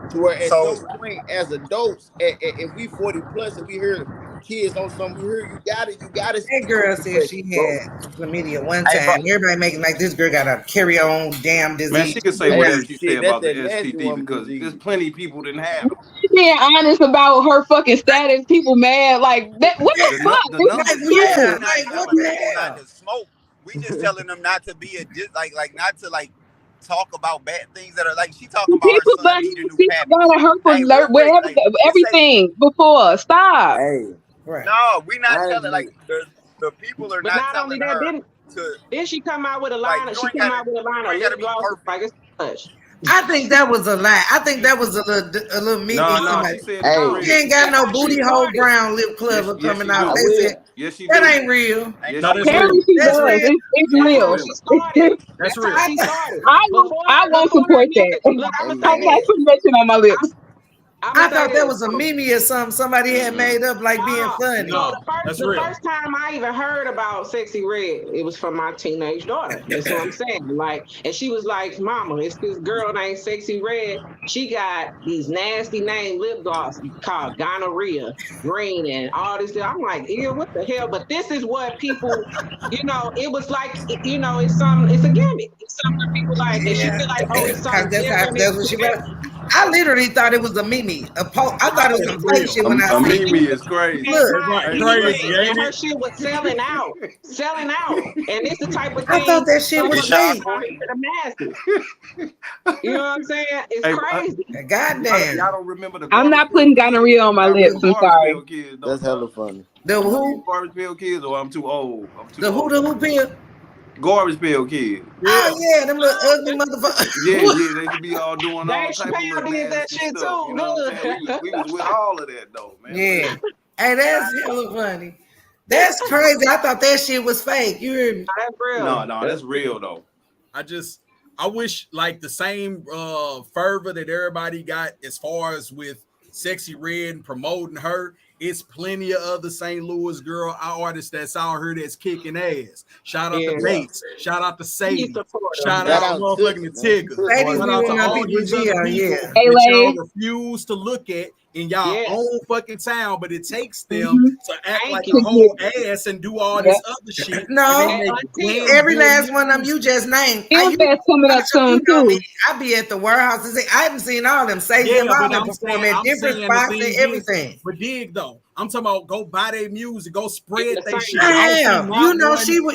To where at some point as adults, if we 40 plus and we hear kids on something, we hear you got it. That girl said she had chlamydia one time. Everybody making like this girl got to carry her own damn disease. Man, she can say whatever she said about the STD because there's plenty of people didn't have it. Being honest about her fucking status, people mad like that. What the fuck? What the hell? To smoke. We just telling them not to be not to talk about bad things that are like she talking about her son need a new pappy. Everything before. Stop. Hey, right. No, we not telling the people are not telling her Then she come out with a line. She came out with a line of lip gloss. Like it's hush. I think that was a lie. I think that was a little mean. No, she said she ain't got no booty hole brown lip club coming out. They said that ain't real. Apparently she does. It's real. That's real. I won't support that. I got some mention on my lips. I thought that was a meme or something somebody had made up like being funny. No, the first time I even heard about Sexy Red, it was from my teenage daughter. That's what I'm saying. Like, and she was like, "Mama, it's this girl named Sexy Red. She got these nasty name lip gloss called gonorrhea, green, and all this." I'm like, "Ew, what the hell?" But this is what people, it was like, it's a gimmick. It's something people like, and she feel like, "Oh, it's something different." That's what she was. I literally thought it was a meme. I thought it was some fake shit when I seen it. A meme is crazy. Look, and her shit was selling out. And it's the type of thing. I thought that shit was fake. The masses. You know what I'm saying? It's crazy. Goddamn. Y'all don't remember the I'm not putting gonorrhea on my lips. I'm sorry. Kids, that's hella funny. The who? Garbage Pail Kids, or I'm too old. The who pill? Garbage Pail Kids. Oh yeah, them little ugly motherfuckers. Yeah, they could be all doing all type of that shit stuff. Too. You know what I'm saying? We was with all of that though, man. Yeah. Hey, that's hella funny. That's crazy. I thought that shit was fake. You heard me? That's real. No, that's real though. I wish like the same fervor that everybody got as far as with Sexy Red and promoting her. It's plenty of other St. Louis girl artists that's out here that's kicking ass. Shout out to Bates. Shout out to Sadie. Shout out motherfucking Tigger. Shout out to all these other people that y'all refuse to look at in y'all own fucking town, but it takes them to act like a whole ass and do all this other shit. No, every last one of them you just named. Coming up soon too. I be at the warehouses. I haven't seen all them. Say them all them perform at different spots and everything. But dig though, I'm talking about go buy their music, go spread their shit. Damn,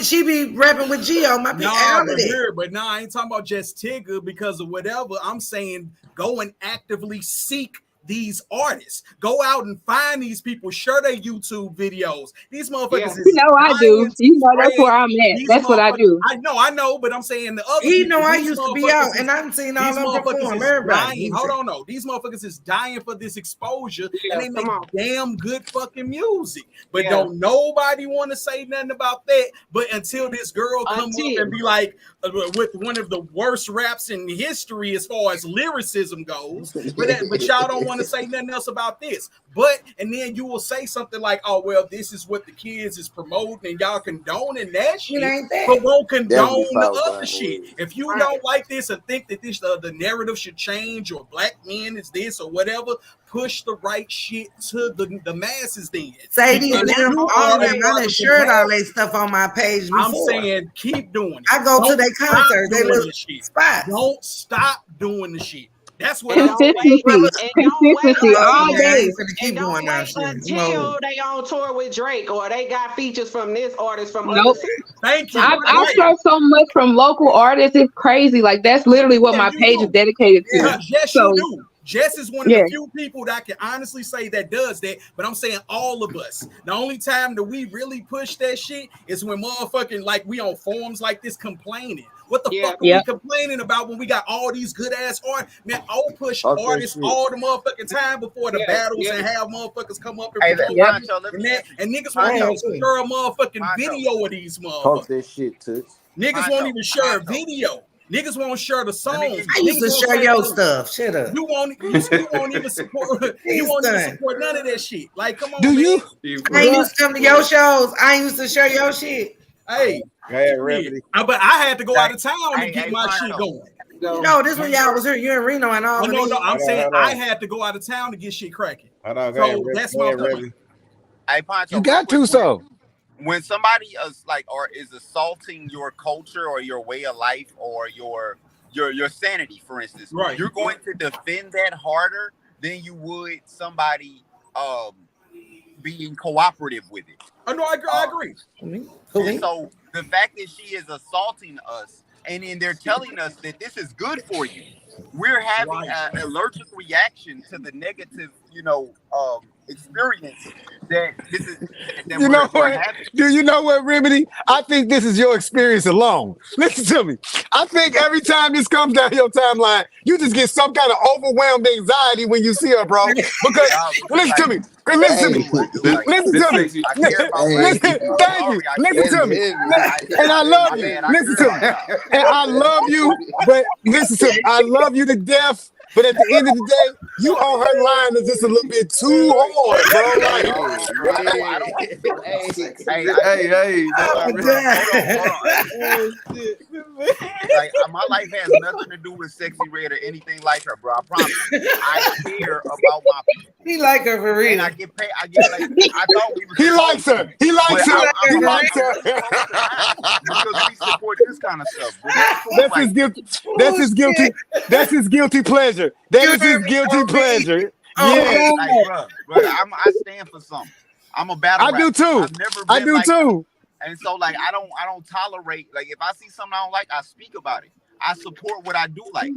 she be rapping with Gio. My but I ain't talking about just Tigger because of whatever. I'm saying go and actively seek these artists. Go out and find these people, share their YouTube videos. These motherfuckers You is know I do. dying to You know that's spread where I'm at. these That's what I motherfuckers. do. I know, but I'm saying the other You people, know, I these used to be out, motherfuckers is and I've seen all these them motherfuckers perform. is Everybody, dying. Hold on, no. These motherfuckers is dying for this exposure, Yeah, and they make come on. damn good fucking music. But Yeah. don't nobody want to say nothing about that. But until this girl come up and be like, with one of the worst raps in history as far as lyricism goes, but y'all don't want to say nothing else about this. But and then you will say something like, "Oh well, this is what the kids is promoting, and y'all condoning that shit, but won't condone the other shit." If you don't like this and think that this the narrative should change, or black men is this or whatever, push the right shit to the masses. Then Sadie, Because them, you all are them, a I part done of the shared all masses. that stuff on my page before. I'm saying keep doing it. I go to Don't their stop concerts, they doing little the shit. spots. Don't stop doing the shit. That's what And I'm don't saying. wait, Consistency all I day. ain't finna keep doing that shit. until they on tour with Drake, or they got features from this artist from Nope. other cities. Thank you. I've heard so much from local artists. It's crazy. Like that's literally what Yeah, my you page do. is dedicated to. Yes, So you do. Jess is one of yeah. the few people that I can honestly say that does that, but I'm saying all of us. The only time that we really push that shit is when motherfucking like we on forums like this complaining. What the fuck are we complaining about when we got all these good ass art? Man, I'll push Talk that artists shit. all the motherfucking time before the battles and have motherfuckers come up and Hey, promote Pancho, it. let And, me that, ask you. and niggas won't Pancho, even share a motherfucking Pancho. video of these Talk motherfuckers. that shit, Toots. Niggas Pancho, won't even share a Pancho. video. Niggas won't share the songs. I used to Niggas won't share say, your "Oh, stuff. Shut up. You won't even support. You won't even support none of that shit. Like, come on, Do you? man. I ain't used to come to your shows. I ain't used to share your shit. Hey, but I had to go out of town to get my shit going. No, this when y'all was here. You in Reno and all. No, I'm saying hold on. I had to go out of town to get shit cracking. Hold on, So that's my point. Hey, Pancho, You got to so. When somebody is like or is assaulting your culture or your way of life or your sanity, for instance, right, you're going to defend that harder than you would somebody being cooperative with it. Oh no, I agree. And so the fact that she is assaulting us and then they're telling us that this is good for you, we're having an allergic reaction to the negative, experience that this is. That You know we're what? having. Do you know what, Remedy? I think this is your experience alone. Listen to me. I think every time this comes down your timeline, you just get some kind of overwhelmed anxiety when you see her, bro. Because listen to me. Listen to me. Listen to me. Thank you. Listen to me. And I love you. Listen to me. And I love you. But listen to me. I love you to death. But at the end of the day, you on her line is just a little bit too hard, bro. Like my life has nothing to do with Sexy Red or anything like her, bro. I promise. I care about my people. He like her for real. And I get paid. I get like I thought we was. He likes her. He likes her. He likes her. Because we support this kind of stuff. That's his guilty. That's his guilty. That's his guilty pleasure. That is his guilty pleasure. Yeah, like, bro, I stand for something. I'm a battle rapper. I do too. I've never been I do like too. That. And so, like, I don't tolerate. Like, if I see something I don't like, I speak about it. I support what I do like.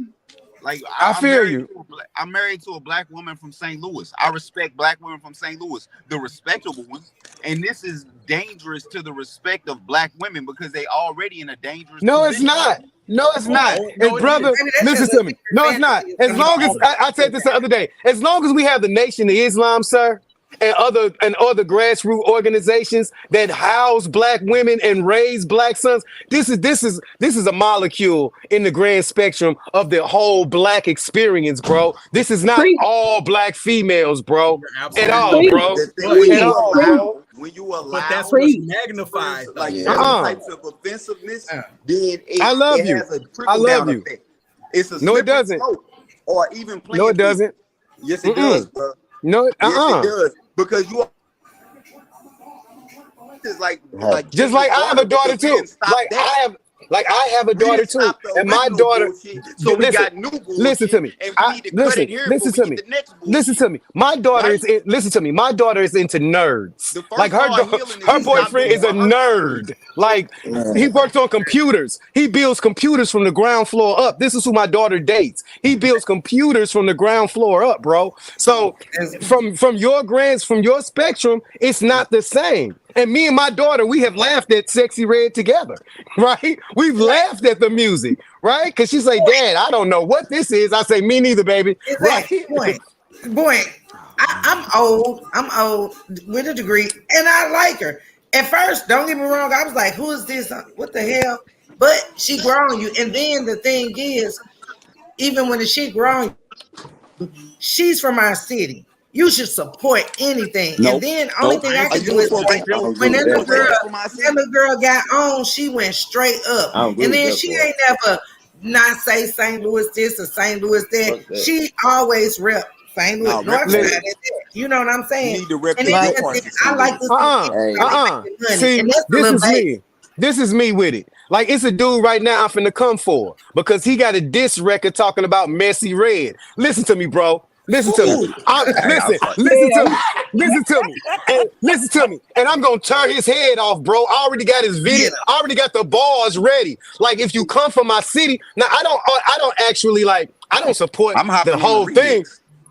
Like, I feel you. I'm married to a black woman from St. Louis. I respect black women from St. Louis, the respectable ones. And this is dangerous to the respect of black women because they already in a dangerous No, position. it's not. No, it's not. No, And brother, listen to me. No, it's not. As long as I said this the other day, as long as we have the Nation of Islam, sir, and other grassroots organizations that house black women and raise black sons, this is a molecule in the grand spectrum of the whole black experience, bro. This is not all black females, bro. At all, bro. At all, bro. When you allow, but that's what's magnified. Like certain types of offensiveness, then it has a trickle-down effect. It's a no, it doesn't. Or even playing. No, it doesn't. Yes, it does, bro. No, yes, it does. Because you are just like I have a daughter too. Like I have. Like I have a daughter too, and my daughter. So we got new bullshit. Listen to me. And we need to cut it here listen before to we me. get the next bullshit. Listen to me. My daughter is. Listen to me. My daughter is into nerds. Like her boyfriend is a nerd. Like he works on computers. He builds computers from the ground floor up. This is who my daughter dates. He builds computers from the ground floor up, bro. So from your spectrum, it's not the same. And me and my daughter, we have laughed at Sexy Red together, right? We've laughed at the music, right? Because she's like, Dad, I don't know what this is. I say, me neither, baby. Right? Boy, I'm old. I'm old with a degree, and I like her. At first, don't get me wrong, I was like, who is this? What the hell? But she grown you. And then the thing is, even when she grown, she's from our city. You should support anything. And then only thing I can do is when that girl got on, she went straight up. And then she ain't never not say St. Louis this or St. Louis that. She always rep St. Louis North Side. You know what I'm saying? You need to rep and then I like this. See, this is me with it. Like it's a dude right now I'm finna come for because he got a diss record talking about Messy Red. Listen to me, bro. Listen to me. Listen to me. And I'm gonna turn his head off, bro. I already got his video. I already got the bars ready. Like if you come from my city, now I don't actually like. I don't support the whole thing.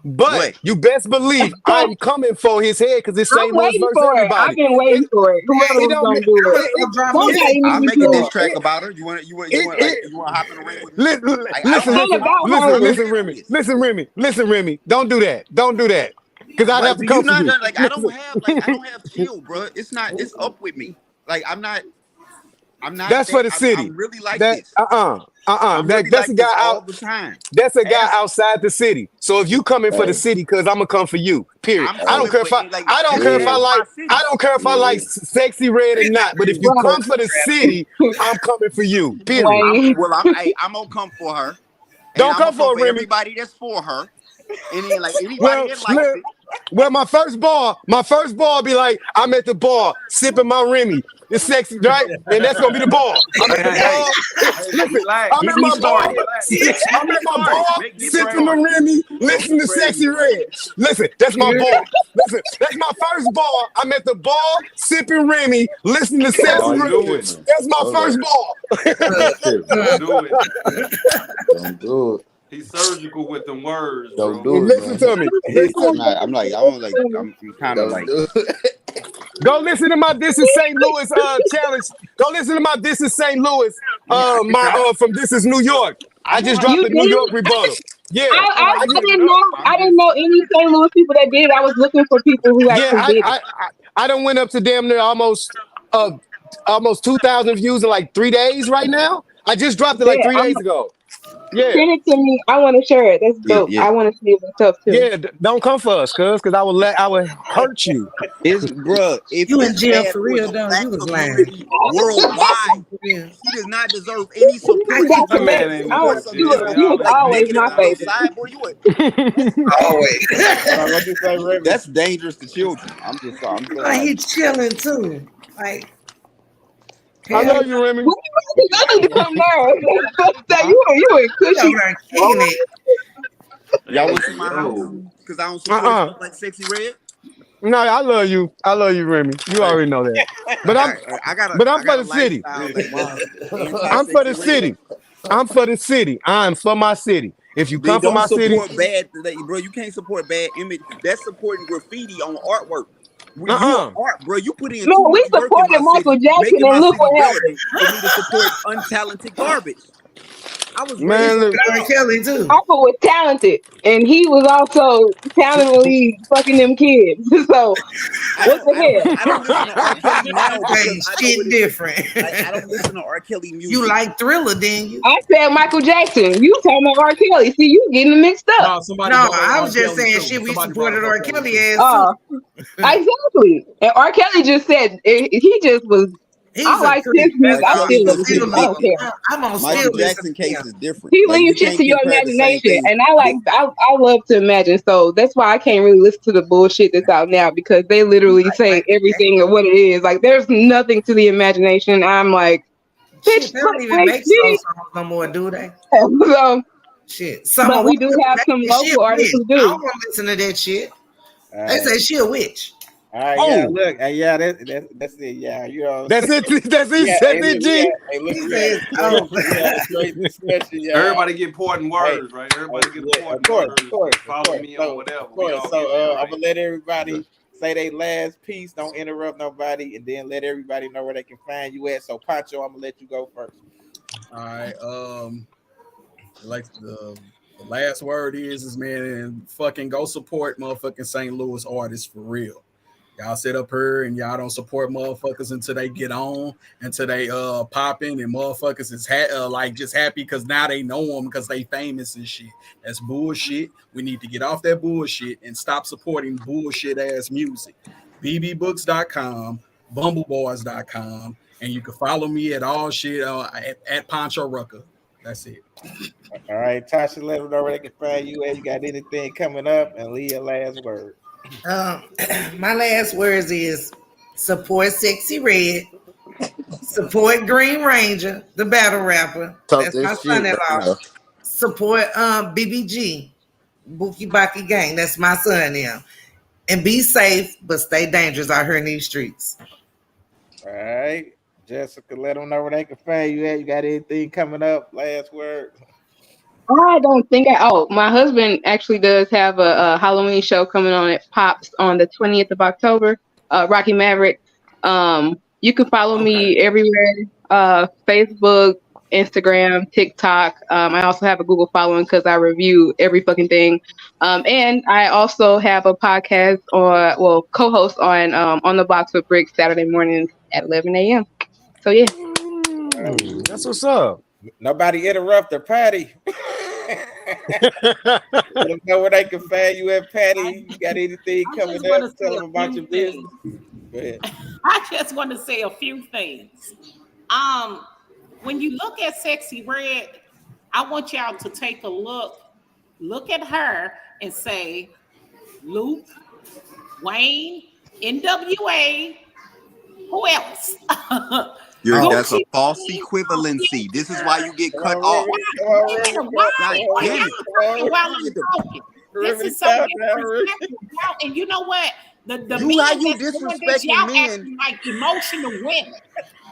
But you best believe I'm coming for his head because it's St. Louis versus everybody. I've been waiting for it. Whoever was gonna do it. I'm making this track about her. You want to hop in the ring with me? Listen, Remy. Don't do that. Because I'd have to come for you. Like I don't have chill, bro. It's up with me. Like I'm not. That's for the city. I'm really like this. That's a guy out the time. That's a guy outside the city. So if you come in for the city, because I'm gonna come for you. Period. I don't care if I like Sexy Red or not. But if you come for the city, I'm coming for you. Period. I'm gonna come for her. Don't come for everybody that's for her. And then like anybody that likes it. Well, my first bar be like, I'm at the bar sipping my Remy. It's sexy, right? And that's gonna be the bar. I'm at my bar sipping my Remy, listening to Sexy Red. Listen, that's my bar. Listen, that's my first bar. I'm at the bar sipping Remy, listening to Sexy Red. That's my first bar. Don't do it. He's surgical with them words. Don't do it. Listen to me. I'm kind of like. Go listen to my This Is St. Louis challenge. Go listen to my This Is St. Louis. From This Is New York. I just dropped the New York rebuttal. Yeah, I didn't know any St. Louis people that did it. I was looking for people who actually did it. I done went up to damn near almost 2,000 views in like 3 days right now. I just dropped it like 3 days ago. Yeah. Send it to me. I want to share it. That's dope. I want to see what's up too. Yeah, don't come for us, because I would hurt you. If you in jail for real, don't you was lying. Worldwide, he does not deserve any support. You was always my favorite. Always. That's dangerous to children. I'm like he's chilling too. Like. I love you, Remy. I need to come there. You ain't cushy. Y'all want to see my house? Because I don't support like Sexy Red. No, I love you. I love you, Remy. You already know that. But I'm for the city. I'm for the city. I'm for the city. I'm for my city. If you come from my city, bro, you can't support bad image. That's supporting graffiti on artwork. Art, bro. You put in. No, we supported Michael Jackson, and look what happened. For me to support untalented garbage. I was R. Kelly too. Uncle was talented, and he was also talentedly fucking them kids. So what the hell? I don't listen to R. Kelly now. Shit different. I don't listen to R. Kelly music. You like Thriller, didn't you? I said Michael Jackson. You talking about R. Kelly? See, you getting them mixed up. No, I was just saying shit. We supported R. Kelly as. Exactly. And R. Kelly just said he just was. I like this music. I still love him. Michael Jackson case is different. He leaves shit to your imagination, and I love to imagine. So that's why I can't really listen to the bullshit that's out now, because they literally say everything of what it is. Like there's nothing to the imagination. I'm like, Bitch, Shit, they don't even like, make slow songs no more, do they? so, Shit. but we do have some She a local artists witch. who I do. don't want to listen to that shit. All They right. say she a witch. All right, yeah, look, yeah, that's it, yeah, you know. That's it. That's it. Yeah, That's hey, it, look, G. we had a great discussion, yeah. Everybody get important words, right? Everybody get Yeah, important words. Follow me on whatever. We all So get that, right? I'm gonna let everybody say their last piece. Don't interrupt nobody, and then let everybody know where they can find you at. So Pancho, I'm gonna let you go first. All right. Like the last word is man, fucking go support motherfucking St. Louis artists for real. Y'all sit up here and y'all don't support motherfuckers until they get on, until they popping, and motherfuckers is like just happy because now they know them because they famous and shit. That's bullshit. We need to get off that bullshit and stop supporting bullshit ass music. bbooks.com, bumbleboys.com, and you can follow me at all shit at Poncho Rucker. That's it. All right, Tasha, let them know where they can find you at. You got anything coming up, and leave your last word. My last words is support Sexy Red, support Green Ranger, the battle rapper. Talk That's that my shit. son-in-law. Support BBG, Bookie Baki Gang. That's my son now. And be safe, but stay dangerous out here in these streets. All right, Jessica, let them know where they can find you at. You got anything coming up? Last word. I don't think my husband actually does have a Halloween show coming on at Pops on the 20th of October. Rocky Maverick. You can follow me everywhere. Facebook, Instagram, TikTok. I also have a Google following because I review every fucking thing. And I also have a podcast co-host on the Box with Bricks Saturday mornings at 11 a.m. So yeah. That's what's up. Nobody interrupt her, Patty. Let them know where they can find you at, Patty. You got anything coming up? Tell them about your business. Go ahead. I just want to say a few things. When you look at Sexy Red, I want y'all to take a look at her and say, Luke, Wayne, NWA, who else? That's a false equivalency. This is why you get cut off. This is something and you know what? The how you disrespecting men like emotional women.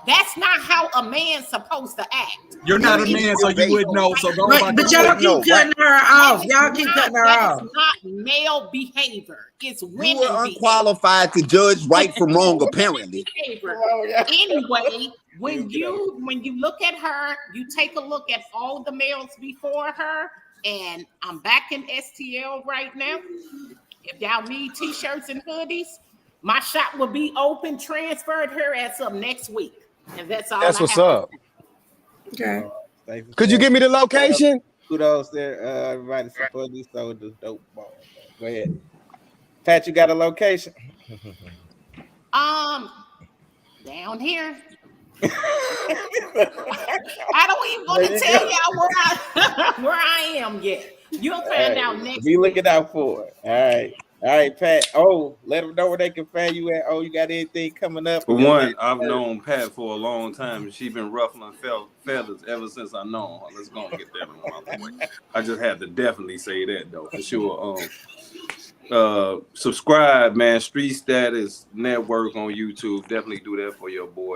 That's not how a man's supposed to act. You're not a man, so you wouldn't know. So go back. But y'all keep cutting her off. Y'all keep cutting her off. That's not male behavior. It's women. You are unqualified to judge right from wrong, apparently. Anyway, when you look at her, you take a look at all the males before her, and I'm back in STL right now. If y'all need t-shirts and hoodies, my shop will be open, transferred her as of next week. And that's all. That's what's up. Okay. Could you give me the location? Kudos there. Everybody support these soldiers. Dope ball. Go ahead. Pat, you got a location? Down here. I don't even want to tell y'all where I am yet. You'll find out next Be week. looking out for it. All right, Pat. Oh, let them know where they can find you at. Oh, you got anything coming up? For one, I've known Pat for a long time, and she's been ruffling feathers ever since I know her. Let's go and get that one out the way. I just had to definitely say that though, for sure. Subscribe, man. Street Status Network on YouTube. Definitely do that for your boy.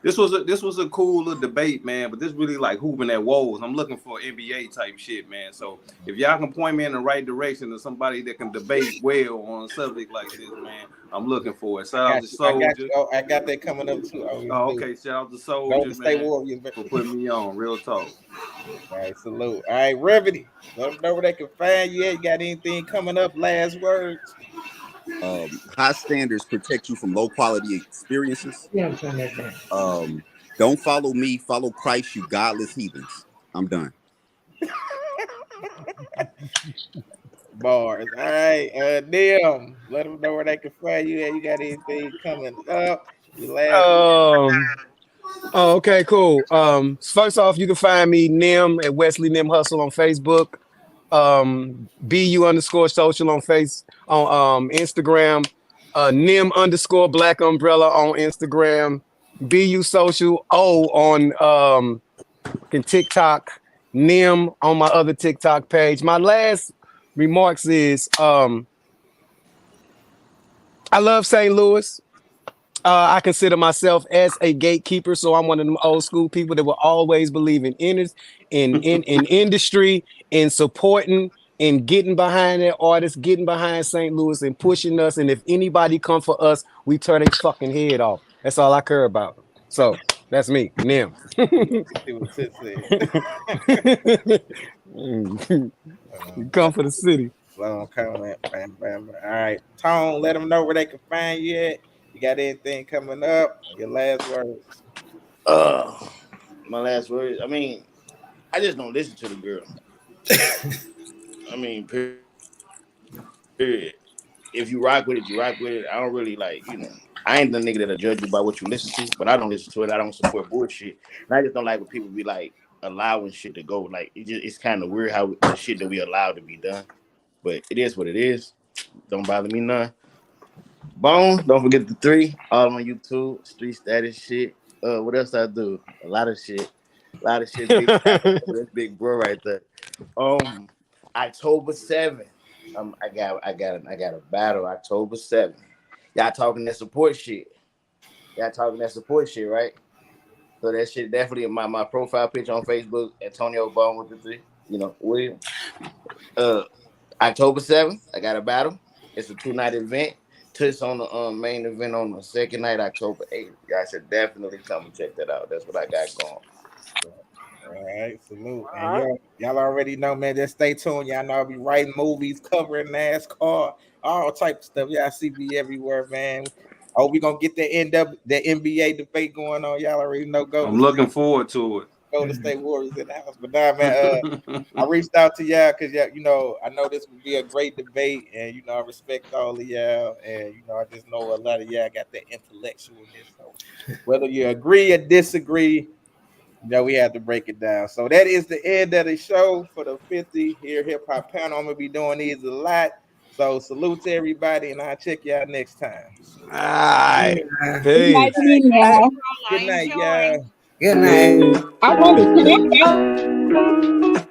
This was a cool little debate, man. But this really like hooping at woes. I'm looking for NBA type shit, man. So if y'all can point me in the right direction to somebody that can debate well on a subject like this, man, I'm looking for it. Shout out to Soldier. I got that coming up too. Okay. Shout out to Soldier, man, for putting me on. Real talk. All right, salute. All right, Revity. Let them know where they can find you. You got anything coming up? Last words. High standards protect you from low quality experiences. Yeah, I'm trying that. Don't follow me, follow Christ, you godless heathens. I'm done. Bars. All right, Neil. Let them know where they can find you. You got anything coming up? Okay, cool. First off, you can find me Nim at Wesley Nim Hustle on Facebook. BU_social on Instagram. Nim _Black Umbrella on Instagram. BU Social O on TikTok, Nim on my other TikTok page. My last remarks is I love St. Louis. I consider myself as a gatekeeper, so I'm one of them old school people that will always believe in industry, in supporting, in getting behind that artist, getting behind St. Louis, and pushing us. And if anybody come for us, we turn their fucking head off. That's all I care about. So that's me, Nim. See what Sid said. Come for the city. Long comment. Bam, bam. All right. Tone, let them know where they can find you at. You got anything coming up? Your last words. My last words. I mean, I just don't listen to the girl. I mean, period. If you rock with it, you rock with it. I don't really like, I ain't the nigga that'll judge you by what you listen to, but I don't listen to it. I don't support bullshit. And I just don't like when people be like allowing shit to go. Like it's kind of weird how the shit that we allow to be done. But it is what it is. Don't bother me none. Bone, don't forget the 3, all on YouTube, street status shit. What else I do? A lot of shit. Big that's big bro right there. October 7th. I got a battle October 7th. Y'all talking that support shit. Right? So that shit definitely in my profile picture on Facebook, Antonio Bone with the 3. William. October 7th, I got a battle. It's a 2-night event. Tush on the main event on the second night, October 8th. Y'all should definitely come and check that out. That's what I got going. All right, salute. And y'all already know, man. Just stay tuned. Y'all know I'll be writing movies, covering NASCAR, all type of stuff. Y'all see me everywhere, man. Oh, we gonna get the NBA debate going on. Y'all already know. I'm looking forward to it. Golden State Warriors in the house. But nah, man, I reached out to y'all because I know this would be a great debate, and I respect all of y'all, and I just know a lot of y'all got that intellectualness. So whether you agree or disagree, we have to break it down. So that is the end of the show for the 50 here Hip Hop Panel. I'm gonna be doing these a lot. So salute to everybody, and I'll check y'all next time. All right. Good night, y'all. Good night, y'all. Good night. I wonder, can I